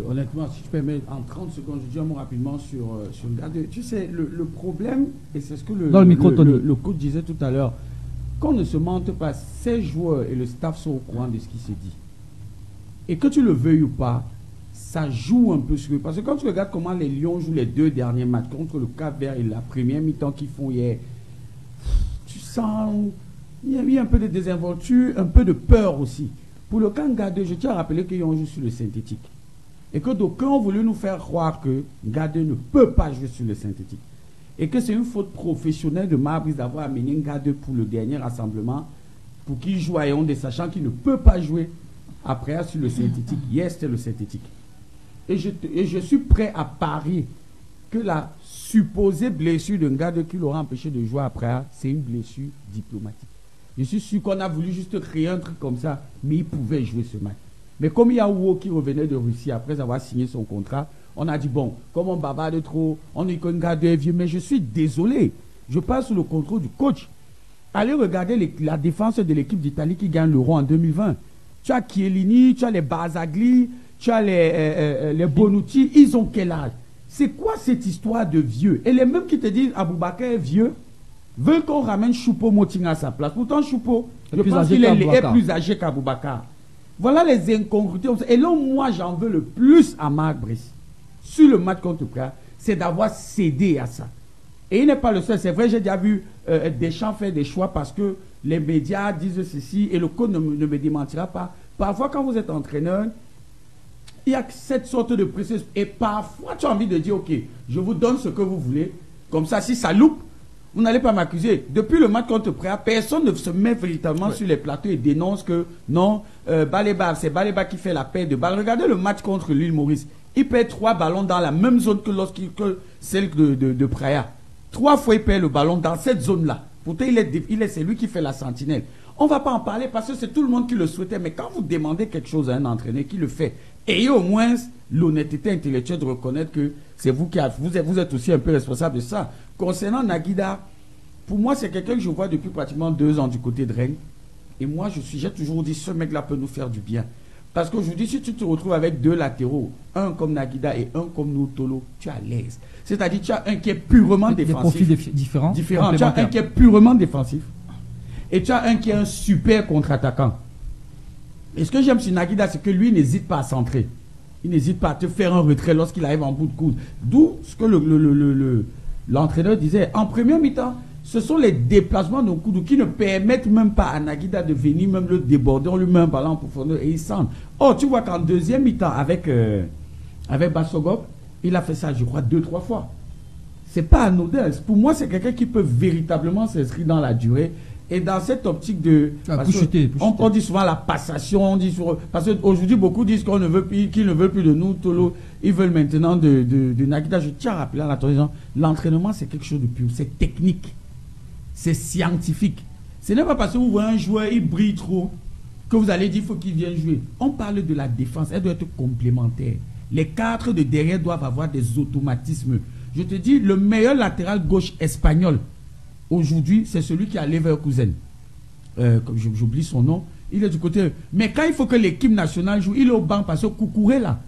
honnêtement, si je permets, en 30 secondes, je dis un mot rapidement sur le gars. Tu sais, le problème, et c'est ce que le coach disait tout à l'heure, qu'on ne se mente pas, ces joueurs et le staff sont au courant de ce qui s'est dit. Et que tu le veuilles ou pas, ça joue un peu sur eux. Parce que quand tu regardes comment les Lions jouent les deux derniers matchs contre le Cap-Vert et la première mi-temps qu'ils font hier, tu sens, il y a eu un peu de désinvolture, un peu de peur aussi. Pour le camp Gade, je tiens à rappeler qu'ils ont joué sur le synthétique. Et que d'aucuns ont voulu nous faire croire que Gade ne peut pas jouer sur le synthétique. Et que c'est une faute professionnelle de Marbris d'avoir amené Gade pour le dernier rassemblement, pour qu'il joue à Yaoundé, sachant qu'il ne peut pas jouer après sur le synthétique. Hier, c'était le synthétique. Et je suis prêt à parier que la supposée blessure de Gade qui l'aura empêché de jouer après, c'est une blessure diplomatique. Je suis sûr qu'on a voulu juste créer un truc comme ça, mais il pouvait jouer ce match. Mais comme il y a Ouo qui revenait de Russie après avoir signé son contrat, on a dit, bon, comme on bavarde trop, on dit qu'un gars est vieux, mais je suis désolé. Je passe sous le contrôle du coach. Allez regarder la défense de l'équipe d'Italie qui gagne l'Euro en 2020. Tu as Chiellini, tu as les Barzagli, tu as les Bonucci, ils ont quel âge? C'est quoi cette histoire de vieux? Et les mêmes qui te disent Aboubacar est vieux, veulent qu'on ramène Choupo-Moting à sa place. Pourtant, Choupo, je pense qu'il est plus âgé qu'Aboubacar. Voilà les incongruités. Et là, moi, j'en veux le plus à Marc Brice, sur le match contre Praia, c'est d'avoir cédé à ça. Et il n'est pas le seul. C'est vrai, j'ai déjà vu Deschamps faire des choix parce que les médias disent ceci et le code ne me démentira pas. Parfois, quand vous êtes entraîneur, il y a cette sorte de processus. Et parfois, tu as envie de dire, OK, je vous donne ce que vous voulez. Comme ça, si ça loupe, vous n'allez pas m'accuser. Depuis le match contre Praia, personne ne se met véritablement sur les plateaux et dénonce que non, Baleba, c'est Baleba qui fait la paix de balles. Regardez le match contre l'île Maurice. Il perd 3 ballons dans la même zone que celle de Praia. 3 fois il perd le ballon dans cette zone-là. Pourtant, c'est lui qui fait la sentinelle. On ne va pas en parler parce que c'est tout le monde qui le souhaitait. Mais quand vous demandez quelque chose à un entraîneur qui le fait, ayez au moins l'honnêteté intellectuelle de reconnaître que c'est vous qui vous êtes aussi un peu responsable de ça. Concernant Naguida, pour moi, c'est quelqu'un que je vois depuis pratiquement 2 ans du côté de Rennes. Et moi, j'ai toujours dit, ce mec-là peut nous faire du bien. Parce qu'aujourd'hui, si tu te retrouves avec 2 latéraux, un comme Naguida et un comme Noutolo, tu es à l'aise. C'est-à-dire, tu as un qui est purement défensif. Des profils différents. Tu as un qui est purement défensif. Et tu as un qui est un super contre-attaquant. Et ce que j'aime sur Naguida, c'est que lui, il n'hésite pas à centrer. Il n'hésite pas à te faire un retrait lorsqu'il arrive en bout de coude. D'où ce que l'entraîneur disait. En première mi-temps, Ce sont les déplacements de Nkoudou qui ne permettent même pas à Naguida de venir même le déborder. On lui met un ballon en profondeur et il centre. Oh, tu vois qu'en deuxième mi-temps, avec Bassogop, il a fait ça, je crois, 2-3 fois. C'est pas anodin. Pour moi, c'est quelqu'un qui peut véritablement s'inscrire dans la durée. Et dans cette optique de... On dit souvent la passation, on dit souvent, parce qu'aujourd'hui, beaucoup disent qu'on ne veut plus, qu'ils ne veulent plus de nous, Tolo. Ils veulent maintenant de Naguida. Je tiens à rappeler à l'attention, l'entraînement, c'est quelque chose de pur. C'est technique. C'est scientifique. Ce n'est pas parce que vous voyez un joueur, il brille trop, que vous allez dire qu'il faut qu'il vienne jouer. On parle de la défense, elle doit être complémentaire. Les 4 de derrière doivent avoir des automatismes. Je te dis, le meilleur latéral gauche espagnol, aujourd'hui, c'est celui qui a Leverkusen. J'oublie son nom. Il est du côté. Mais quand il faut que l'équipe nationale joue, il est au banc parce que Koukouré, là,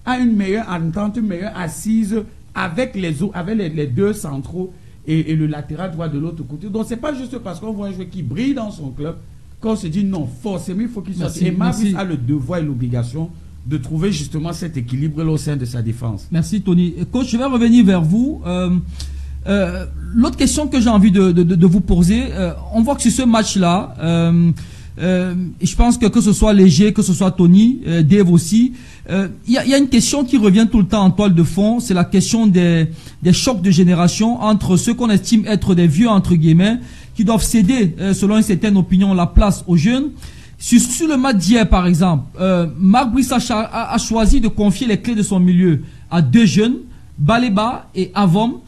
a une meilleure entente, une meilleure assise avec les deux centraux et le latéral droit de l'autre côté. Donc, c'est pas juste parce qu'on voit un joueur qui brille dans son club qu'on se dit non, forcément, il faut qu'il sorte. Et Mavis a le devoir et l'obligation de trouver justement cet équilibre au sein de sa défense. Merci, Tony. Coach, je vais revenir vers vous. L'autre question que j'ai envie de vous poser, on voit que sur ce match-là, je pense que ce soit Léger, que ce soit Tony, Dave aussi, il y a une question qui revient tout le temps en toile de fond, c'est la question des chocs de génération entre ceux qu'on estime être des vieux, entre guillemets, qui doivent céder, selon une certaine opinion, la place aux jeunes. Sur le match d'hier, par exemple, Marc Brice a choisi de confier les clés de son milieu à 2 jeunes, Baleba et Avom.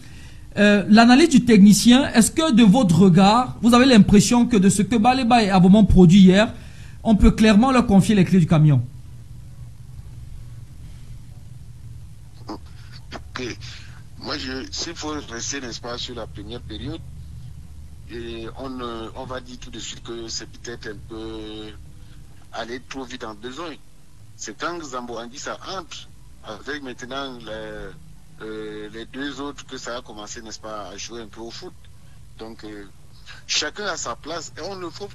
L'analyse du technicien, est-ce que de votre regard, vous avez l'impression que de ce que Baleba et Avom ont produit hier, on peut clairement leur confier les clés du camion? Okay. Moi, s'il faut rester, n'est-ce pas, sur la première période, et on va dire tout de suite que c'est peut-être un peu aller trop vite en besoin. C'est quand Zambo Andy ça entre, avec maintenant les 2 autres, que ça a commencé, n'est-ce pas, à jouer un peu au foot. Donc, chacun a sa place. Et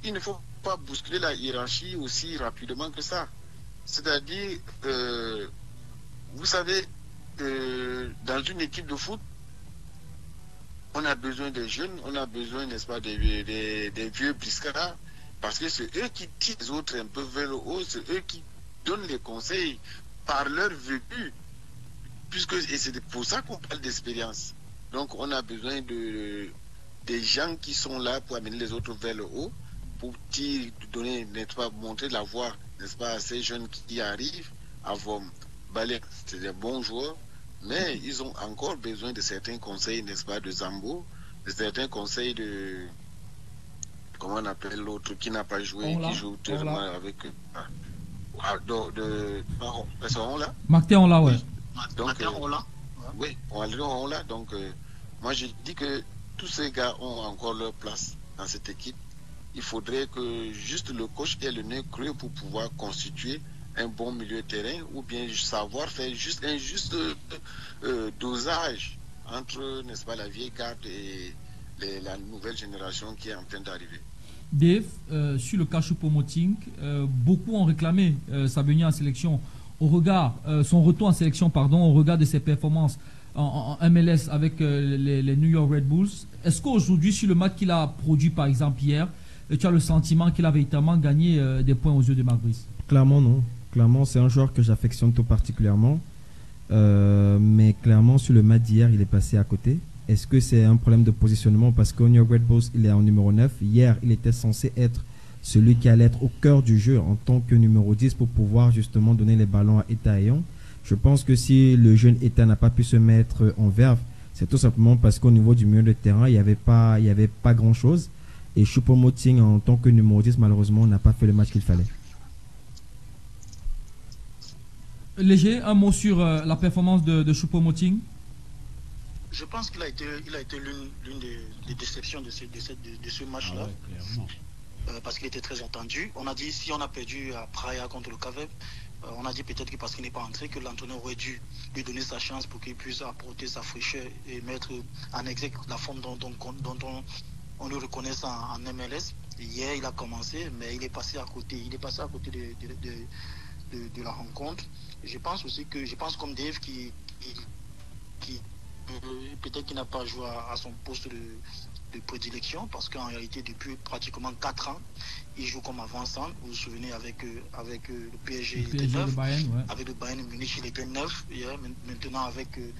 il ne faut pas bousculer la hiérarchie aussi rapidement que ça. C'est-à-dire, vous savez, dans une équipe de foot, on a besoin des jeunes, on a besoin, n'est-ce pas, des vieux briscards, parce que c'est eux qui tirent les autres un peu vers le haut, c'est eux qui donnent les conseils par leur vécu, et c'est pour ça qu'on parle d'expérience. Donc on a besoin des gens qui sont là pour amener les autres vers le haut, pour donner, n'est-ce pas, montrer la voie, n'est-ce pas, à ces jeunes qui arrivent à Balé, c'est des bons joueurs, mais ils ont encore besoin de certains conseils, n'est-ce pas, de Zambo, de certains conseils de... Comment on appelle l'autre qui n'a pas joué, qui joue tellement avec... Martin Ola, ouais. Donc, oui, on l'a. Donc, moi, je dis que tous ces gars ont encore leur place dans cette équipe. Il faudrait que juste le coach ait le nez creux pour pouvoir constituer un bon milieu de terrain, ou bien savoir faire juste un juste dosage entre, n'est-ce pas, la vieille garde et la nouvelle génération qui est en train d'arriver. Dave, sur le cas Choupo-Moting, beaucoup ont réclamé sa venue en sélection son retour en sélection, au regard de ses performances en MLS avec les New York Red Bulls. Est-ce qu'aujourd'hui, sur le match qu'il a produit, par exemple, hier, tu as le sentiment qu'il a véritablement gagné des points aux yeux de Marc Brice? Clairement, non. Clairement, c'est un joueur que j'affectionne tout particulièrement. Mais clairement, sur le match d'hier, il est passé à côté. Est-ce que c'est un problème de positionnement? Parce qu'au New York Red Bulls, il est en numéro 9. Hier, il était censé être celui qui allait être au cœur du jeu en tant que numéro 10 pour pouvoir justement donner les ballons à Eta Ayon. Je pense que si le jeune Eta n'a pas pu se mettre en verve, c'est tout simplement parce qu'au niveau du milieu de terrain, il n'y avait pas grand-chose. Et Choupo-Moting, en tant que numéro 10, malheureusement, n'a pas fait le match qu'il fallait. Léger, un mot sur la performance de Choupo-Moting. Je pense qu'il a été l'une des déceptions de ce match-là. Parce qu'il était très attendu. On a dit, si on a perdu à Praia contre le CAVEP, on a dit peut-être que parce qu'il n'est pas entré, que l'entraîneur aurait dû lui donner sa chance pour qu'il puisse apporter sa fraîcheur et mettre en exergue la forme dont on le reconnaisse en MLS. Hier, il a commencé, mais il est passé à côté. Il est passé à côté de la rencontre. Et je pense comme Dave qui peut-être qu'il n'a pas joué à son poste prédilection parce qu'en réalité, depuis pratiquement 4 ans, il joue comme avant-centre. Vous vous souvenez, avec le PSG, il était neuf. Avec le Bayern Munich, il était neuf. Maintenant, avec le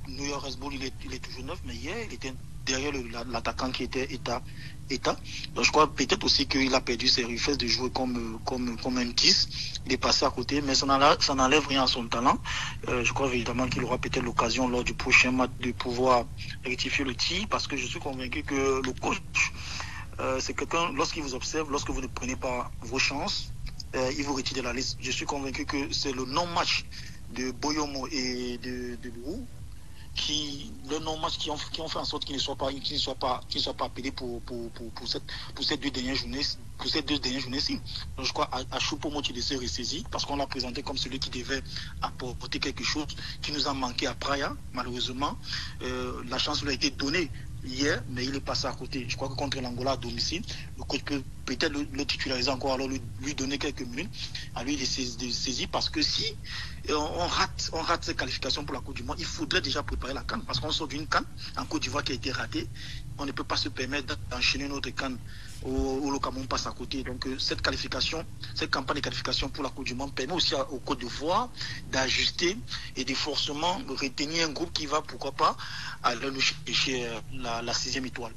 New York Red Bull, il est toujours neuf. Mais hier, il était derrière l'attaquant qui était Eta. Donc je crois peut-être aussi qu'il a perdu ses réflexes de jouer comme un 10. Il est passé à côté, mais ça n'enlève rien à son talent. Je crois évidemment qu'il aura peut-être l'occasion lors du prochain match de pouvoir rectifier le tir, parce que je suis convaincu que le coach, c'est quelqu'un, lorsqu'il vous observe, lorsque vous ne prenez pas vos chances, il vous retire de la liste. Je suis convaincu que c'est le non-match de Boyomo et de Brou, le non-match qui ont fait en sorte qu'il ne soit pas appelé pour ces deux dernières journées-ci. Donc je crois à Choupo-Moting de se ressaisir, parce qu'on l'a présenté comme celui qui devait apporter quelque chose qui nous a manqué à Praia. Malheureusement, la chance lui a été donnée hier, mais il est passé à côté. Je crois que contre l'Angola à domicile, le coach peut peut-être le titulariser encore, alors lui donner quelques minutes à lui de saisir, parce que si on rate cette qualification pour la Coupe du Monde, il faudrait déjà préparer la CAN, parce qu'on sort d'une CAN en Côte d'Ivoire qui a été ratée. On ne peut pas se permettre d'enchaîner notre CAN où le Cameroun passe à côté. Donc cette campagne de qualification pour la Coupe du Monde permet aussi au Côte d'Ivoire d'ajuster et de forcément retenir un groupe qui va, pourquoi pas, aller nous chercher la 6e étoile.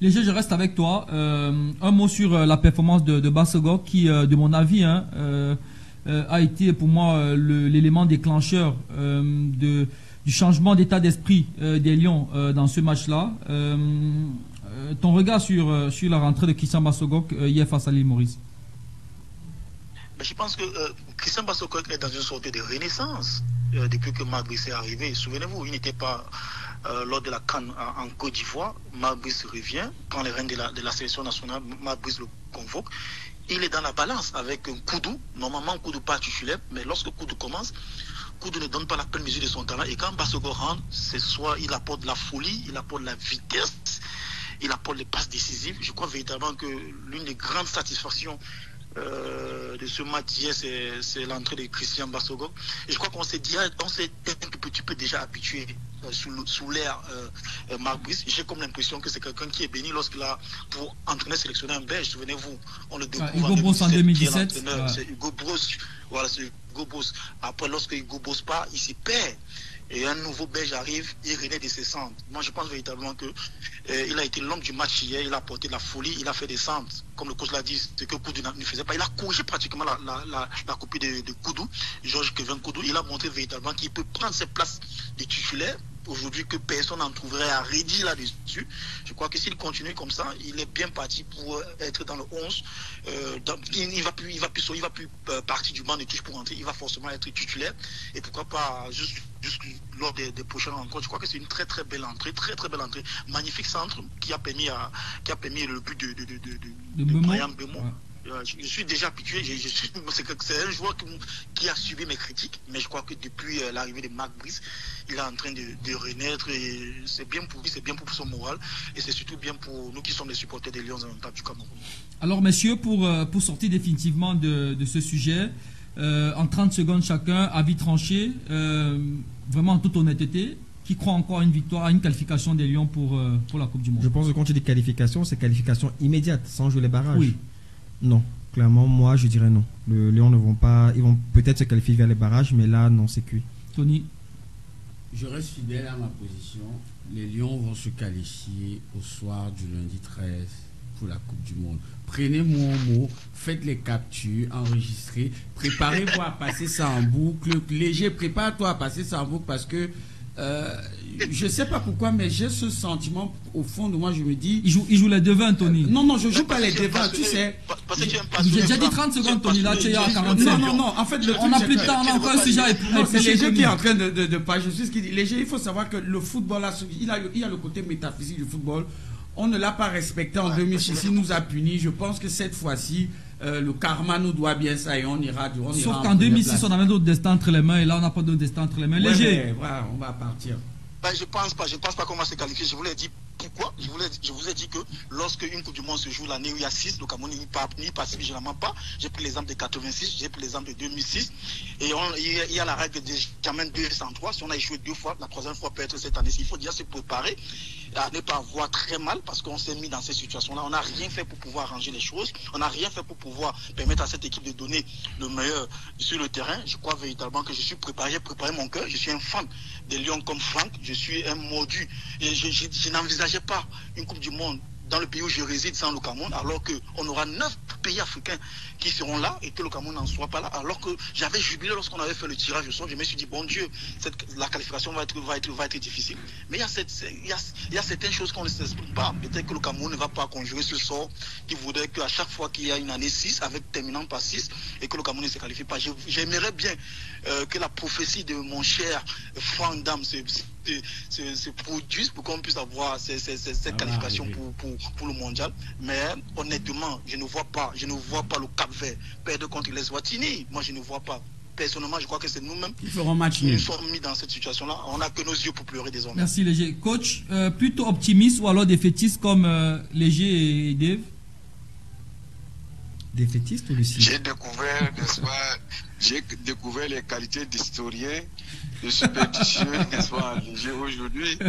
Léger, je reste avec toi. Un mot sur la performance de Bassogog qui, de mon avis, a été pour moi l'élément déclencheur du changement d'état d'esprit des Lions dans ce match-là. Ton regard sur la rentrée de Christian Bassogog hier face à l'île Maurice? Je pense que Christian Bassogog est dans une sorte de renaissance depuis que Marc Brice est arrivé. Souvenez-vous, il n'était pas lors de la CAN en Côte d'Ivoire. Marc Brice revient. Quand les reines de la sélection nationale, Marc Brice le convoque. Il est dans la balance avec un Koudou. Normalement, Koudou pas titulaire, mais lorsque Koudou commence, Koudou ne donne pas la pleine mesure de son talent. Et quand Bassogog rentre, c'est soit il apporte de la folie, il apporte de la vitesse, il apporte les passes décisives. Je crois véritablement que l'une des grandes satisfactions de ce match hier, c'est l'entrée de Christian Bassogog. Et je crois qu'on s'est un petit peu déjà habitué sous l'ère Marc Brice. J'ai comme l'impression que c'est quelqu'un qui est béni lorsqu'il a pour entraîner, sélectionner un Belge. Souvenez-vous, on le découvre en 2017. C'est Hugo Broos. Voilà, c'est Hugo Broos. Après, lorsque Hugo Broos part, il s'y perd. Et un nouveau Belge arrive, il renaît de ses centres. Moi, je pense véritablement que il a été l'homme du match hier. Il a apporté de la folie, il a fait des centres. Comme le coach l'a dit, ce que Koudou ne faisait pas. Il a corrigé pratiquement la copie de Koudou, Georges Kevin Koudou. Il a montré véritablement qu'il peut prendre ses places de titulaire aujourd'hui, que personne n'en trouverait à redire là-dessus. Je crois que s'il continue comme ça, il est bien parti pour être dans le 11. Il va plus partir du banc de touche pour entrer. Il va forcément être titulaire. Et pourquoi pas juste lors des prochaines rencontres. Je crois que c'est une très très belle entrée, magnifique centre qui a permis le but de Brian Bemo. Ouais. Je suis déjà habitué, c'est un joueur qui a subi mes critiques, mais je crois que depuis l'arrivée de Marc Brice, il est en train de renaître, et c'est bien pour lui, c'est bien pour son moral, et c'est surtout bien pour nous qui sommes les supporters des Lions Indomptables du Cameroun. Alors messieurs, pour sortir définitivement de ce sujet, en 30 secondes chacun, avis tranché, vraiment en toute honnêteté, qui croit encore à une victoire, à une qualification des Lions pour la Coupe du Monde? Je pense que quand tu dis qualification, c'est qualification immédiate, sans jouer les barrages. Oui. Non, clairement, moi je dirais non. Les Lions ne vont pas, ils vont peut-être se qualifier vers les barrages, mais là, non, c'est cuit. Tony? Je reste fidèle à ma position. Les Lions vont se qualifier au soir du lundi 13 pour la Coupe du Monde. Prenez mon mot, faites les captures, enregistrez, préparez-vous à passer ça en boucle. Léger, prépare-toi à passer ça en boucle, parce que je sais pas pourquoi, mais j'ai ce sentiment au fond de moi. Je me dis, il joue les devins, Tony. Non, je joue pas les devins, tu sais. J'ai déjà dit 30 secondes, Tony. Là, tu es à 45. Non. En fait, on a plus de temps, on a encore un sujet. C'est Léger qui est en train de pas. Je sais ce qu'il dit. Léger, il faut savoir que le football, il a le côté métaphysique du football. On ne l'a pas respecté en 2006. Il nous a punis. Je pense que cette fois-ci, le karma nous doit bien ça, et on ira. Sauf qu'en 2006, on avait d'autres destins entre les mains, et là, on n'a pas d'autres destins entre les mains. Léger. Voilà, on va partir. Je pense pas qu'on va se qualifier. Je vous l'ai dit, pourquoi je vous ai dit que lorsque une Coupe du Monde se joue l'année où il y a 6, le Cameroun n'y participe généralement pas. J'ai pris l'exemple de 86, j'ai pris l'exemple de 2006. Et il y a la règle de jamais 203. Si on a échoué 2 fois, la 3e fois peut être cette année. Il faut déjà se préparer à ne pas avoir très mal parce qu'on s'est mis dans cette situation-là. On n'a rien fait pour pouvoir arranger les choses. On n'a rien fait pour pouvoir permettre à cette équipe de donner le meilleur sur le terrain. Je crois véritablement que je suis préparé, j'ai préparé mon cœur. Je suis un fan des Lions comme Franck. Je suis un mordu. Et je n'envisageais pas une Coupe du Monde dans le pays où je réside sans le Cameroun, alors qu'on aura 9 pays africains qui seront là et que le Cameroun n'en soit pas là, alors que j'avais jubilé lorsqu'on avait fait le tirage au sort. Je me suis dit, bon Dieu, la qualification va être difficile. Mais il y a certaines choses qu'on ne s'explique pas. Peut-être que le Cameroun ne va pas conjurer ce sort qui voudrait qu'à chaque fois qu'il y a une année 6, avec terminant par 6, et que le Cameroun ne se qualifie pas. J'aimerais bien que la prophétie de mon cher Franck Dam se produise pour qu'on puisse avoir cette qualification pour le mondial. Mais honnêtement, je ne vois pas le Cap-Vert perdre contre les Eswatini. Moi, je ne vois pas. Personnellement, je crois que c'est nous-mêmes qui nous sommes mis dans cette situation-là. On n'a que nos yeux pour pleurer désormais. Merci Léger. Coach, plutôt optimiste ou alors défaitiste comme Léger et Dave? Défaitiste ou lucide? J'ai découvert, n'est-ce pas, les qualités d'historien, de superstitieux, n'est-ce pas, Léger aujourd'hui.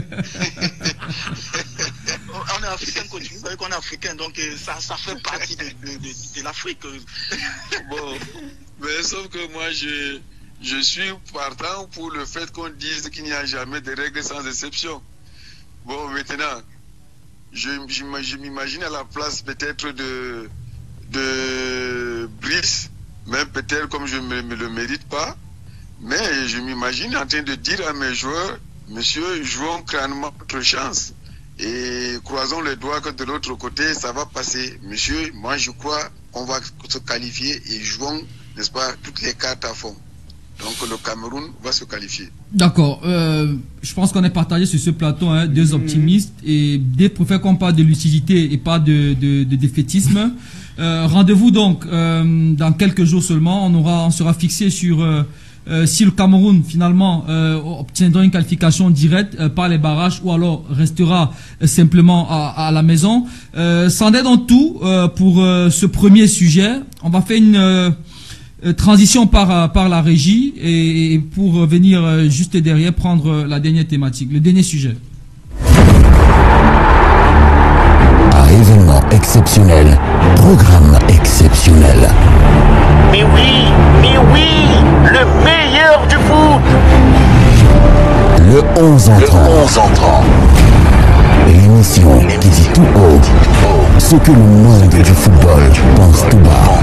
On est africain, coach. Vous savez qu'on est africain, donc ça fait partie de l'Afrique. Bon, mais sauf que moi, je suis partant pour le fait qu'on dise qu'il n'y a jamais de règles sans exception. Bon, maintenant, je m'imagine à la place peut-être de Brice, même peut-être comme je ne me le mérite pas, mais je m'imagine en train de dire à mes joueurs, monsieur, jouons crânement notre chance et croisons les doigts que de l'autre côté ça va passer. Monsieur, moi je crois qu'on va se qualifier et jouons, n'est-ce pas, toutes les cartes à fond. Donc le Cameroun va se qualifier. D'accord. Je pense qu'on est partagé sur ce plateau, hein, deux optimistes et des préfèrent qu'on parle de lucidité et pas de défaitisme. Rendez-vous donc dans quelques jours seulement. On sera fixé sur si le Cameroun finalement obtiendra une qualification directe par les barrages ou alors restera simplement à la maison. C'en est dans tout pour ce premier sujet. On va faire une transition par la régie et pour venir juste derrière prendre la dernière thématique, le dernier sujet. À événement exceptionnel, programme exceptionnel. Mais oui, le meilleur du foot. Le 11 entrant. L'émission qui dit tout haut ce que le monde du football pense tout bas.